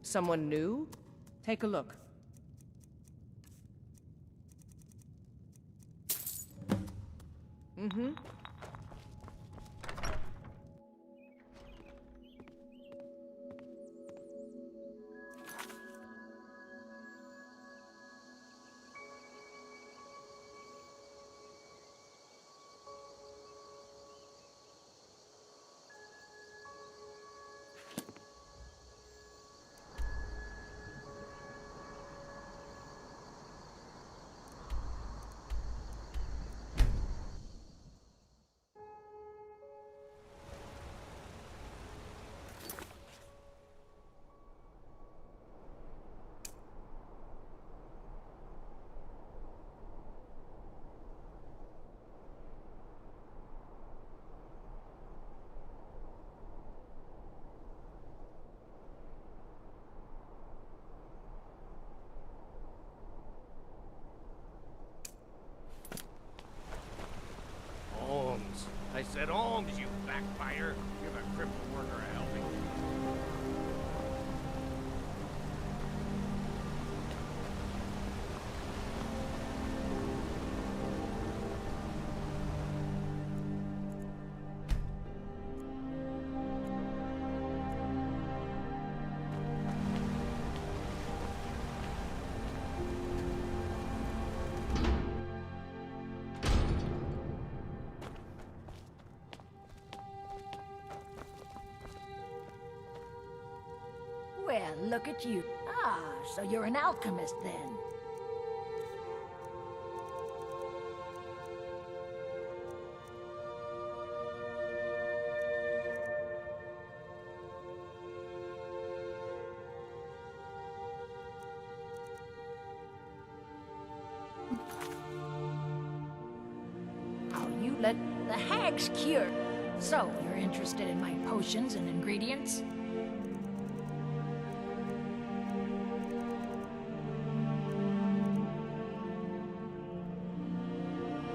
Someone new? Take a look. Mm-hmm. Arms. I said arms, you backfire. Give a crippled worker a helping. Well, look at you. Ah, so you're an alchemist then. Oh, you let the hag's cure. So, you're interested in my potions and ingredients?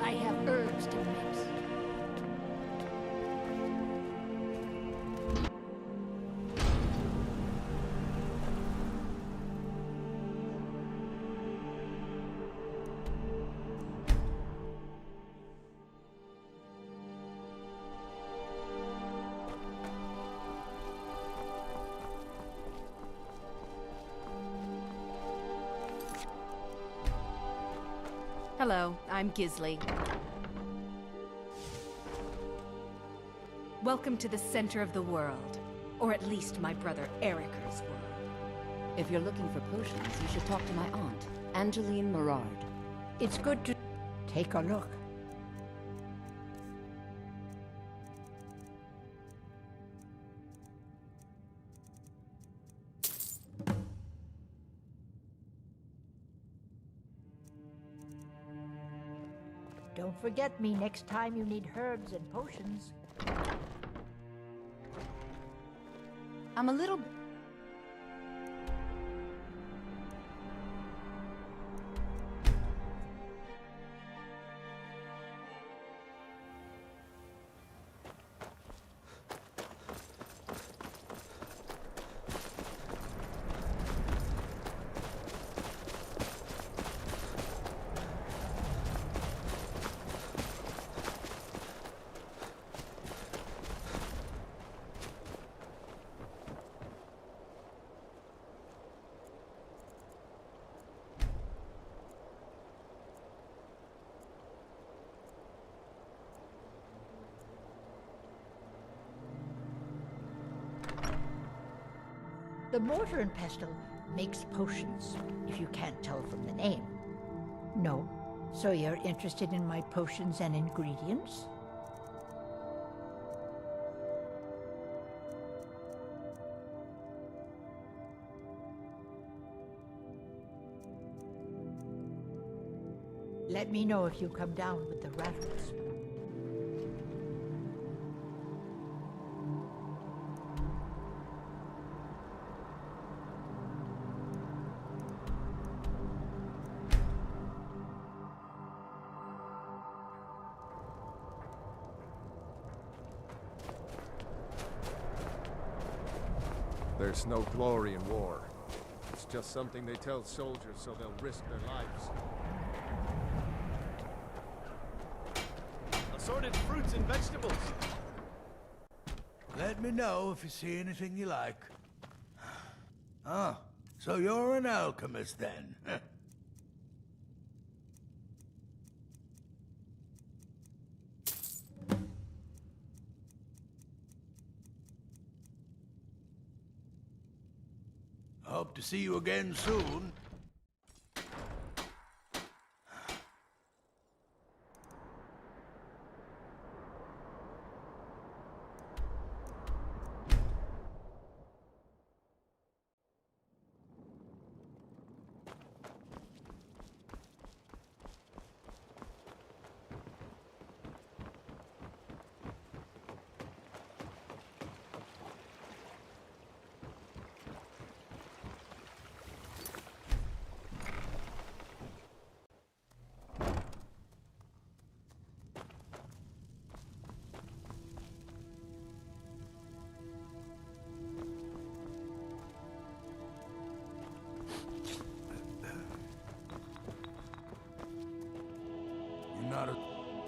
I have herbs to mix. Hello, I'm Gisli. Welcome to the center of the world. Or at least my brother Erica's world. If you're looking for potions, you should talk to my aunt, Angeline Merard. It's good to take a look. Don't forget me next time you need herbs and potions. I'm a little... The mortar and pestle makes potions, if you can't tell from the name. No? So you're interested in my potions and ingredients? Let me know if you come down with the rattles. There's no glory in war. Just something they tell soldiers so they'll risk their lives. Assorted fruits and vegetables. Let me know if you see anything you like. Oh, so you're an alchemist then? Hope to see you again soon.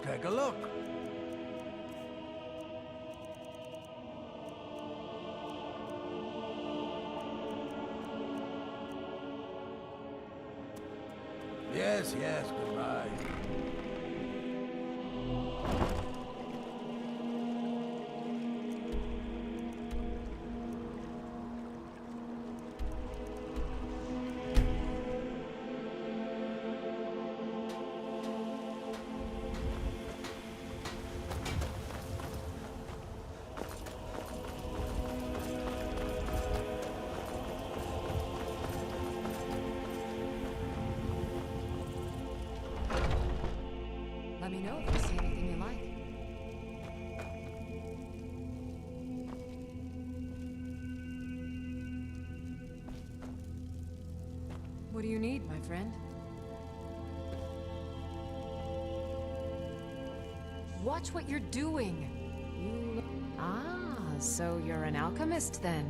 Take a look. Yes, yes, goodbye. Let me know if you see anything you like. What do you need, my friend? Watch what you're doing! Ah, so you're an alchemist then?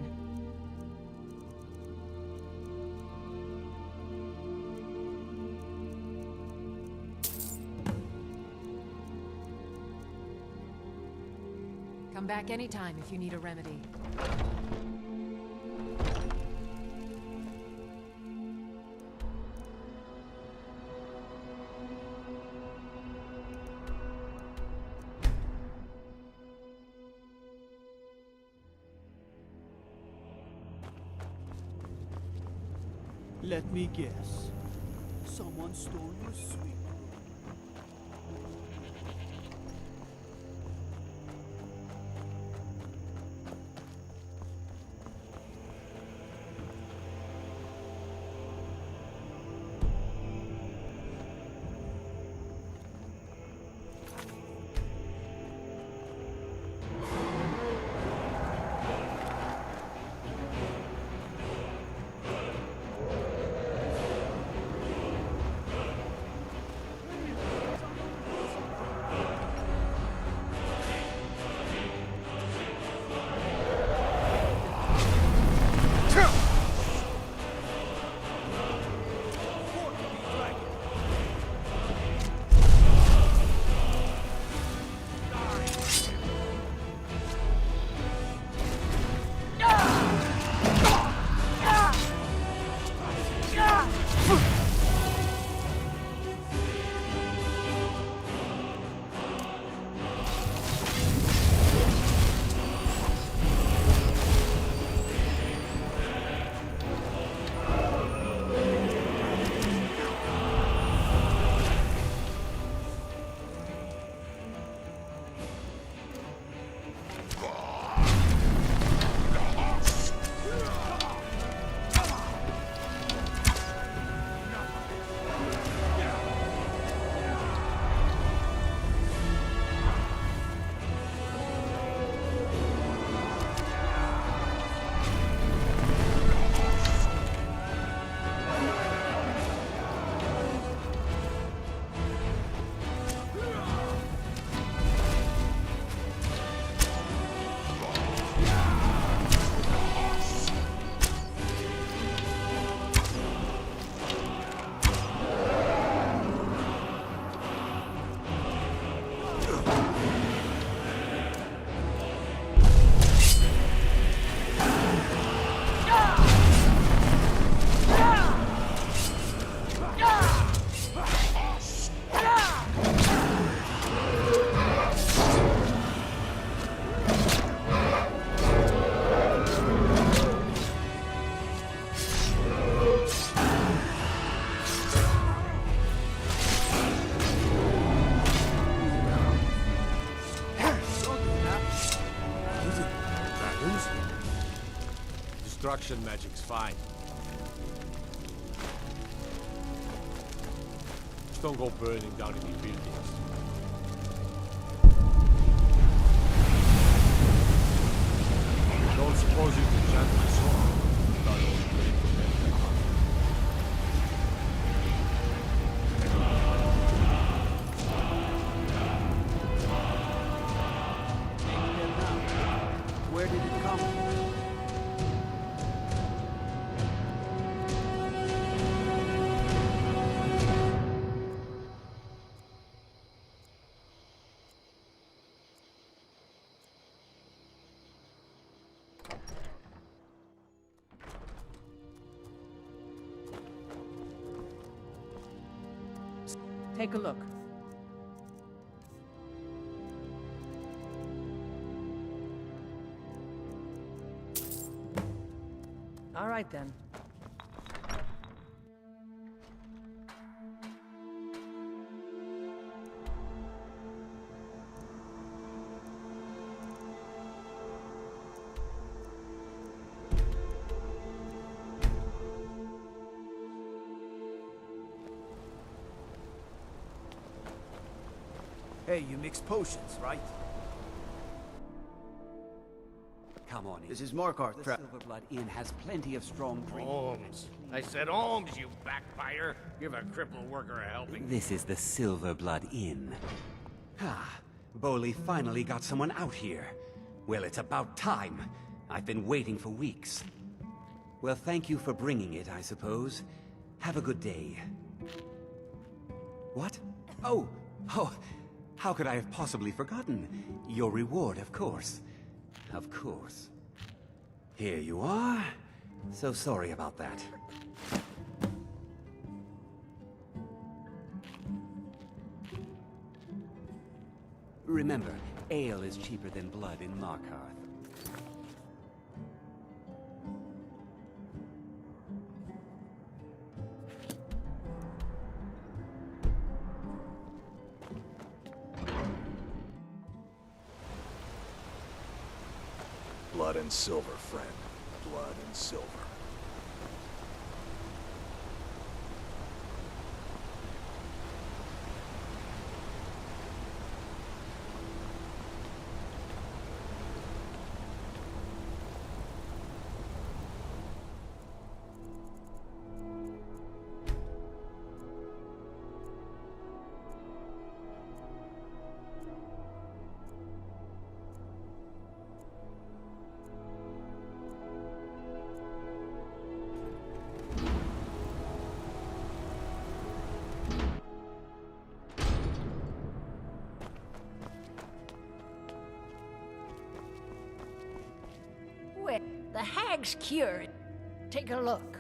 Come back anytime if you need a remedy. Let me guess. Someone stole your sweet. Weapons? Destruction magic's fine. Just don't go burning down any buildings. Don't suppose you can chant my song without all the great commitment. Where did it come from? Take a look. All right, then. Hey, you mix potions, right? Come on in. This is Markarth. The Silverblood Inn has plenty of strong drink. Holmes. I said Holmes, you backfire. Give a crippled worker a helping. This is the Silverblood Inn. Ah, Boley finally got someone out here. Well, it's about time. I've been waiting for weeks. Well, thank you for bringing it, I suppose. Have a good day. What? Oh, how could I have possibly forgotten? Your reward, of course. Of course. Here you are. So sorry about that. Remember, ale is cheaper than blood in Markarth. Blood and silver, friend. Blood and silver. Well, the hag's cured. Take a look.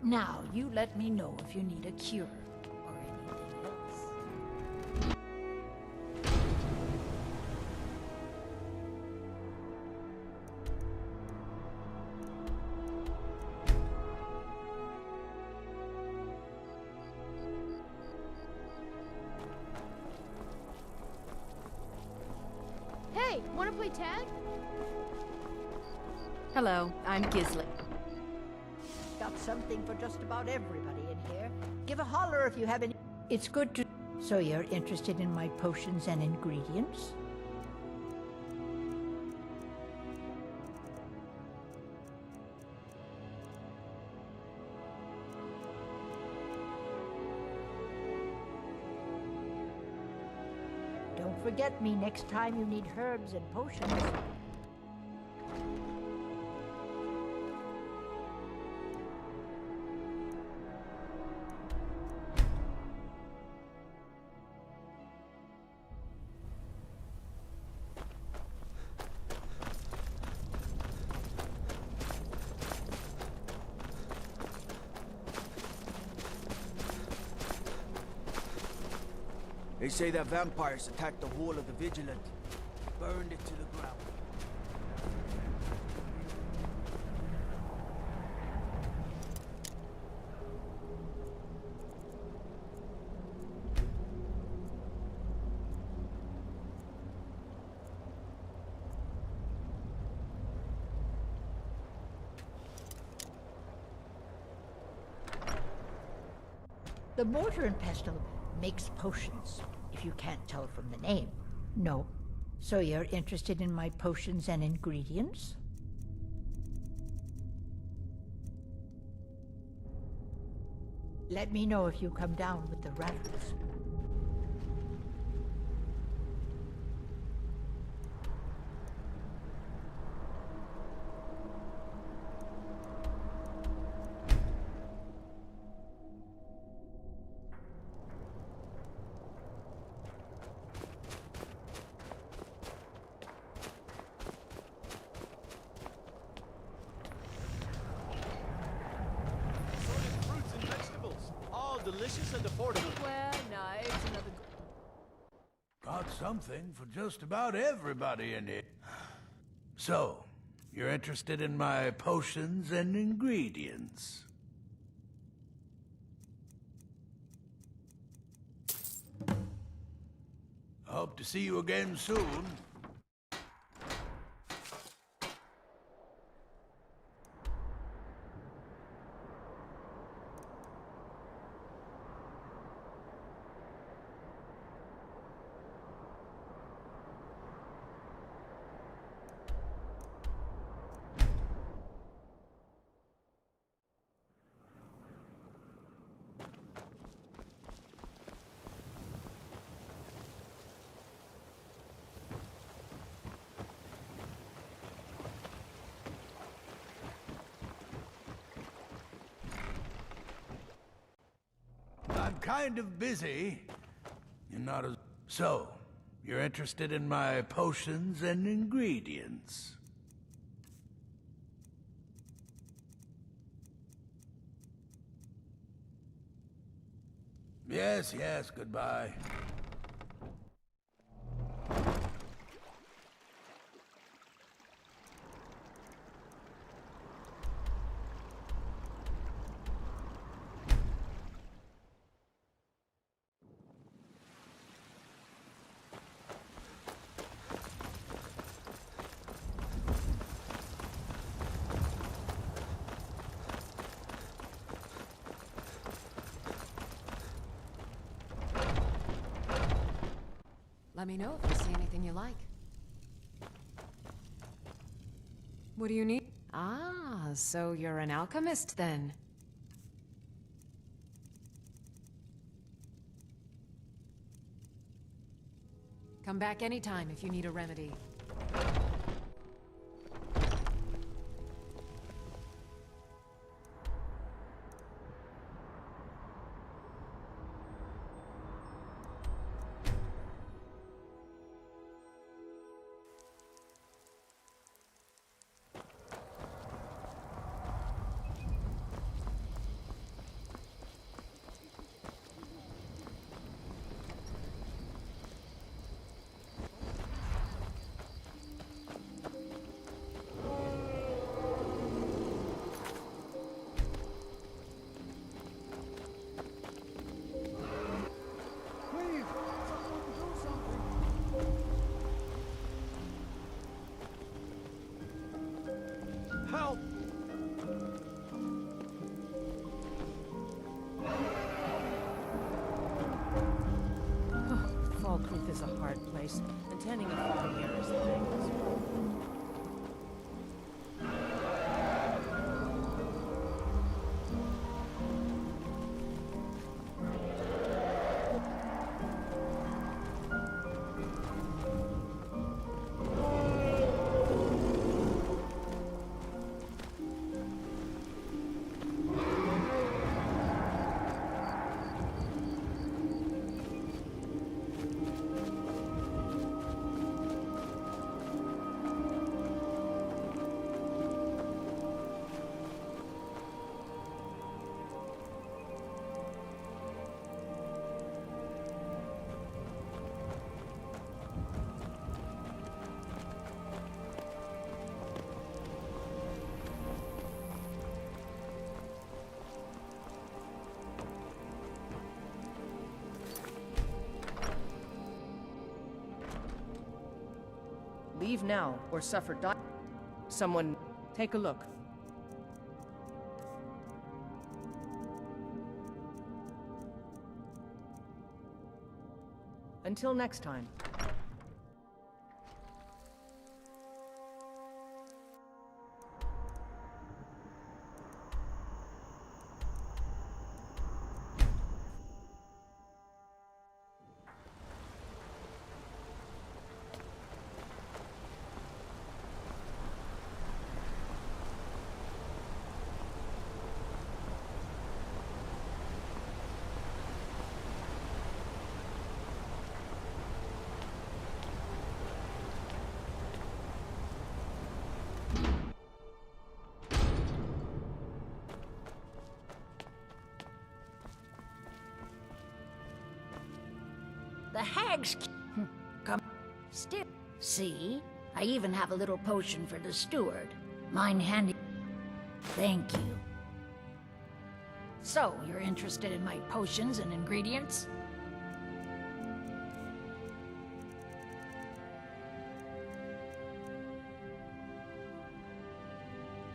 Now, you let me know if you need a cure or anything else. Hey, wanna play tag? Hello, I'm Gisley. Got something for just about everybody in here. Give a holler if you have any. It's good to. So you're interested in my potions and ingredients? Don't forget me next time you need herbs and potions. They say that vampires attacked the whole of the Vigilant, burned it to the ground. The mortar and pestle makes potions, if you can't tell from the name. No. So you're interested in my potions and ingredients? Let me know if you come down with the rattles. Delicious and affordable. Well, no, it's another... Got something for just about everybody in here. So, you're interested in my potions and ingredients? Hope to see you again soon. I'm kind of busy. You're not as... So, you're interested in my potions and ingredients? Yes, yes, goodbye. Let me know if you see anything you like. What do you need? Ah, so you're an alchemist then. Come back anytime if you need a remedy. Help! Fallcreek is a hard place, and tending a farm here is the thing. Leave now, or suffer Someone, take a look. Until next time. The hags come still. See? I even have a little potion for the steward. Mine handy. Thank you. So, you're interested in my potions and ingredients?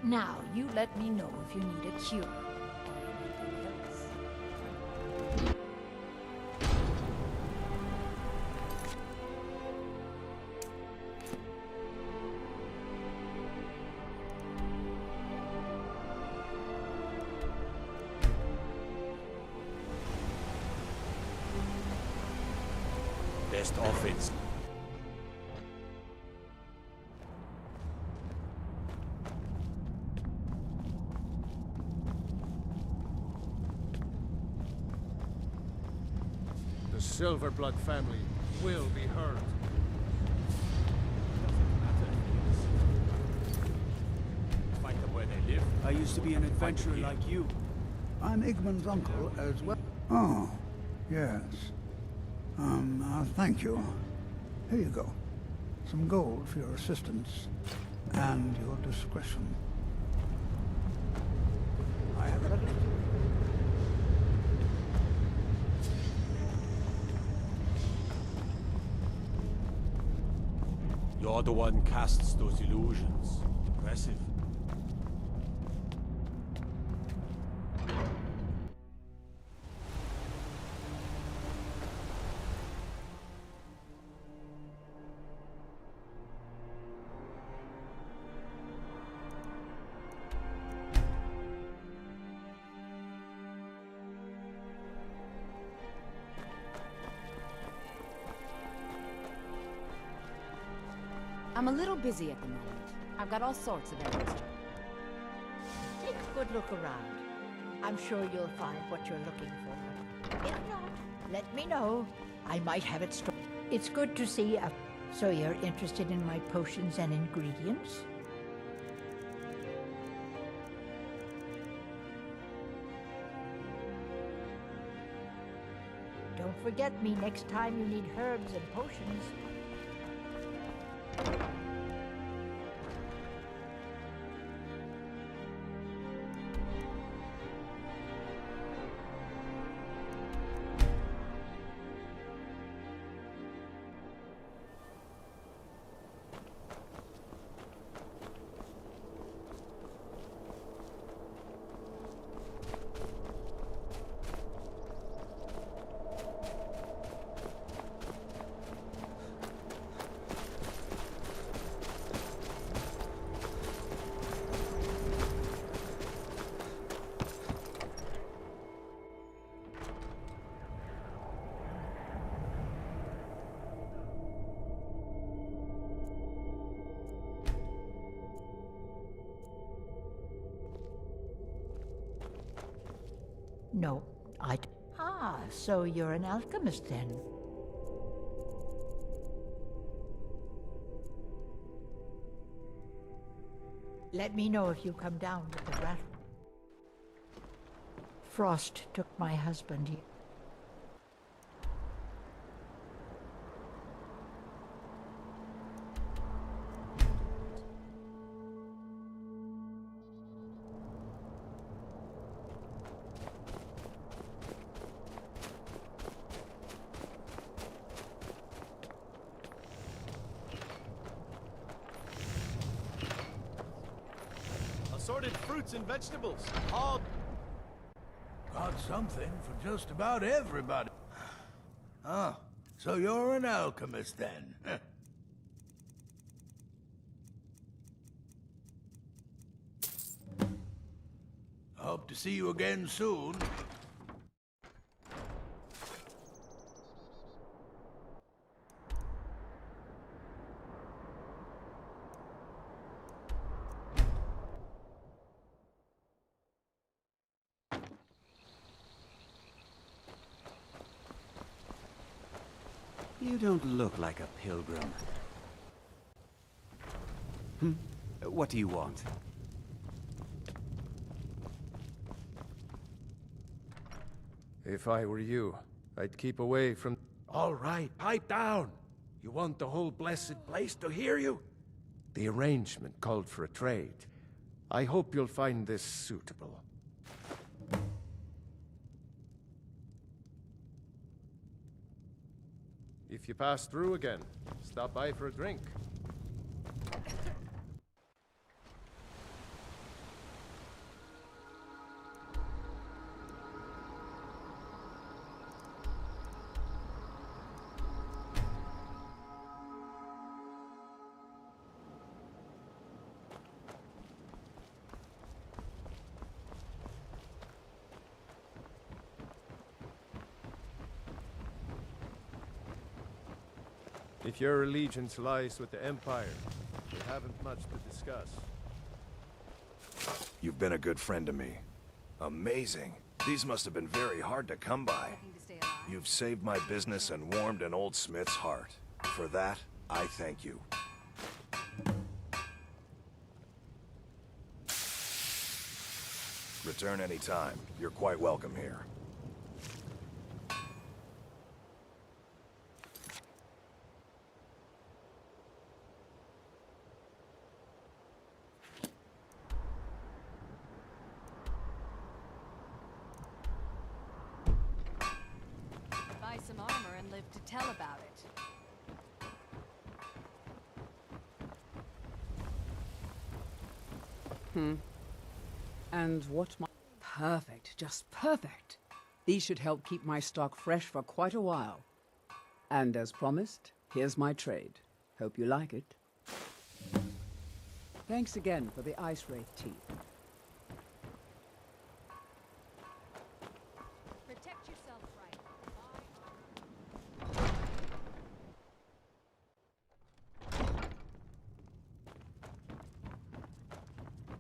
Now, you let me know if you need a cure. Best offense. The Silverblood family will be heard. Find them where they live. I used to be an adventurer like you. I'm Igman's uncle as well. Oh, yes. Thank you. Here you go. Some gold for your assistance and your discretion. I have letters to read. You're the one casts those illusions. Impressive. I'm a little busy at the moment. I've got all sorts of errands to Take a good look around. I'm sure you'll find what you're looking for. If not, let me know. I might have it stored. It's good to see you. So you're interested in my potions and ingredients? Don't forget me next time you need herbs and potions. No, Ah, so you're an alchemist then? Let me know if you come down with the rat. Frost took my husband. Assorted fruits and vegetables. All Got something for just about everybody. Oh, So you're an alchemist then? Hope to see you again soon. You don't look like a pilgrim. What do you want? If I were you, I'd keep away from... All right, pipe down! You want the whole blessed place to hear you? The arrangement called for a trade. I hope you'll find this suitable. If you pass through again, stop by for a drink. If your allegiance lies with the Empire, we haven't much to discuss. You've been a good friend to me. Amazing. These must have been very hard to come by. You've saved my business and warmed an old smith's heart. For that, I thank you. Return anytime. You're quite welcome here. Buy some armor and live to tell about it. And what my... Perfect, just perfect. These should help keep my stock fresh for quite a while. And as promised, here's my trade. Hope you like it. Thanks again for the Ice Wraith tea. Protect yourself right.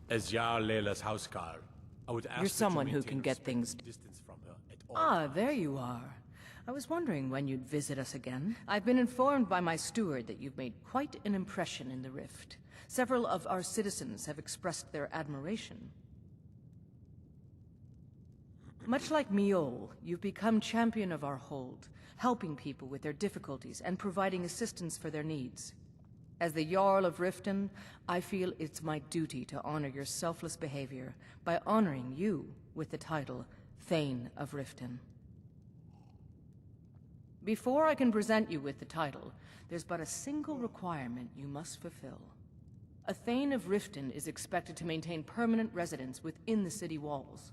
As Jarl Layla's housecarl, I would ask You're that you someone who maintain can a get safe things... distance from her at all Ah, times. there you are. I was wondering when you'd visit us again. I've been informed by my steward that you've made quite an impression in the Rift. Several of our citizens have expressed their admiration. Much like Miol, you've become champion of our hold, helping people with their difficulties and providing assistance for their needs. As the Jarl of Riften, I feel it's my duty to honor your selfless behavior by honoring you with the title Thane of Riften. Before I can present you with the title, there's but a single requirement you must fulfill. A Thane of Riften is expected to maintain permanent residence within the city walls.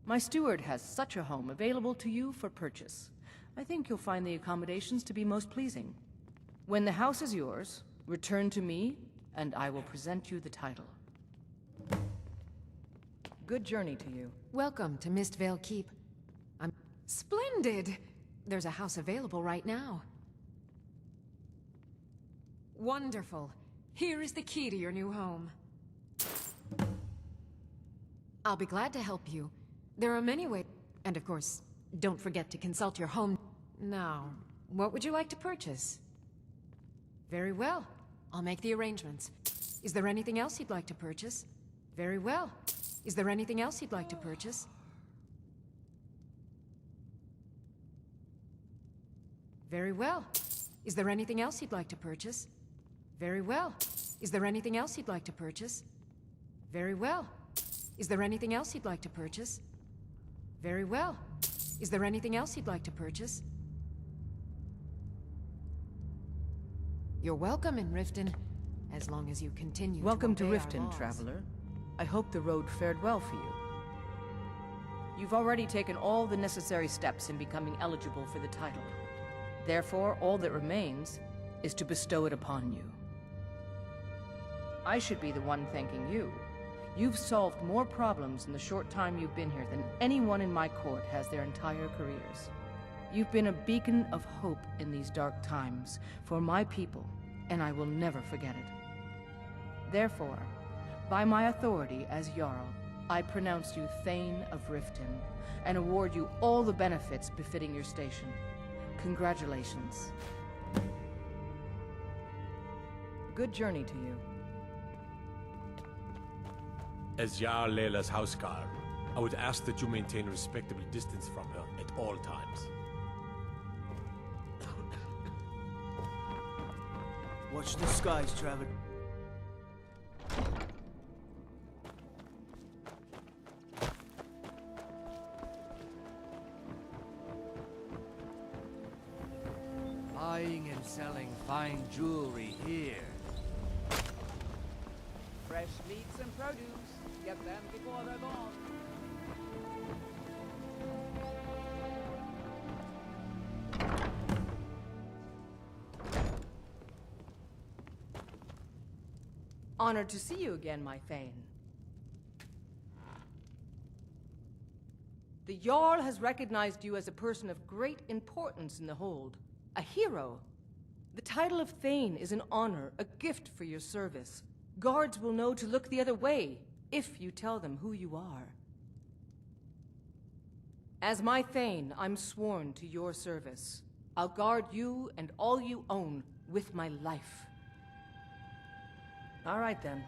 My steward has such a home available to you for purchase. I think you'll find the accommodations to be most pleasing. When the house is yours, return to me, and I will present you the title. Good journey to you. Welcome to Mistvale Keep. I'm... Splendid! There's a house available right now. Wonderful. Here is the key to your new home. I'll be glad to help you. There are many ways... And of course, don't forget to consult your home... Now, what would you like to purchase? Very well. I'll make the arrangements. Is there anything else you'd like to purchase? Very well. Is there anything else you'd like to purchase? Very well. Is there anything else you'd like to purchase? Very well. Is there anything else you'd like to purchase? Very well. Is there anything else you'd like to purchase? Very well. Is there anything else you'd like to purchase? You're welcome in Riften, as long as you continue Welcome to obey our Riften, laws. traveler. I hope the road fared well for you. You've already taken all the necessary steps in becoming eligible for the title. Therefore, all that remains is to bestow it upon you. I should be the one thanking you. You've solved more problems in the short time you've been here than anyone in my court has their entire careers. You've been a beacon of hope in these dark times for my people, and I will never forget it. Therefore, by my authority as Jarl, I pronounce you Thane of Riften, and award you all the benefits befitting your station. Congratulations. Good journey to you. As Jarl Leila's housecarl, I would ask that you maintain a respectable distance from her at all times. Watch the skies, Trevor. Buying and selling fine jewelry here. Fresh meats and produce. Get them before they're gone. Honored to see you again, my Thane. The Jarl has recognized you as a person of great importance in the Hold. A hero. The title of Thane is an honor, a gift for your service. Guards will know to look the other way, if you tell them who you are. As my Thane, I'm sworn to your service. I'll guard you and all you own with my life. All right, then.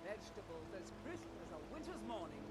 Vegetables as crisp as a winter's morning.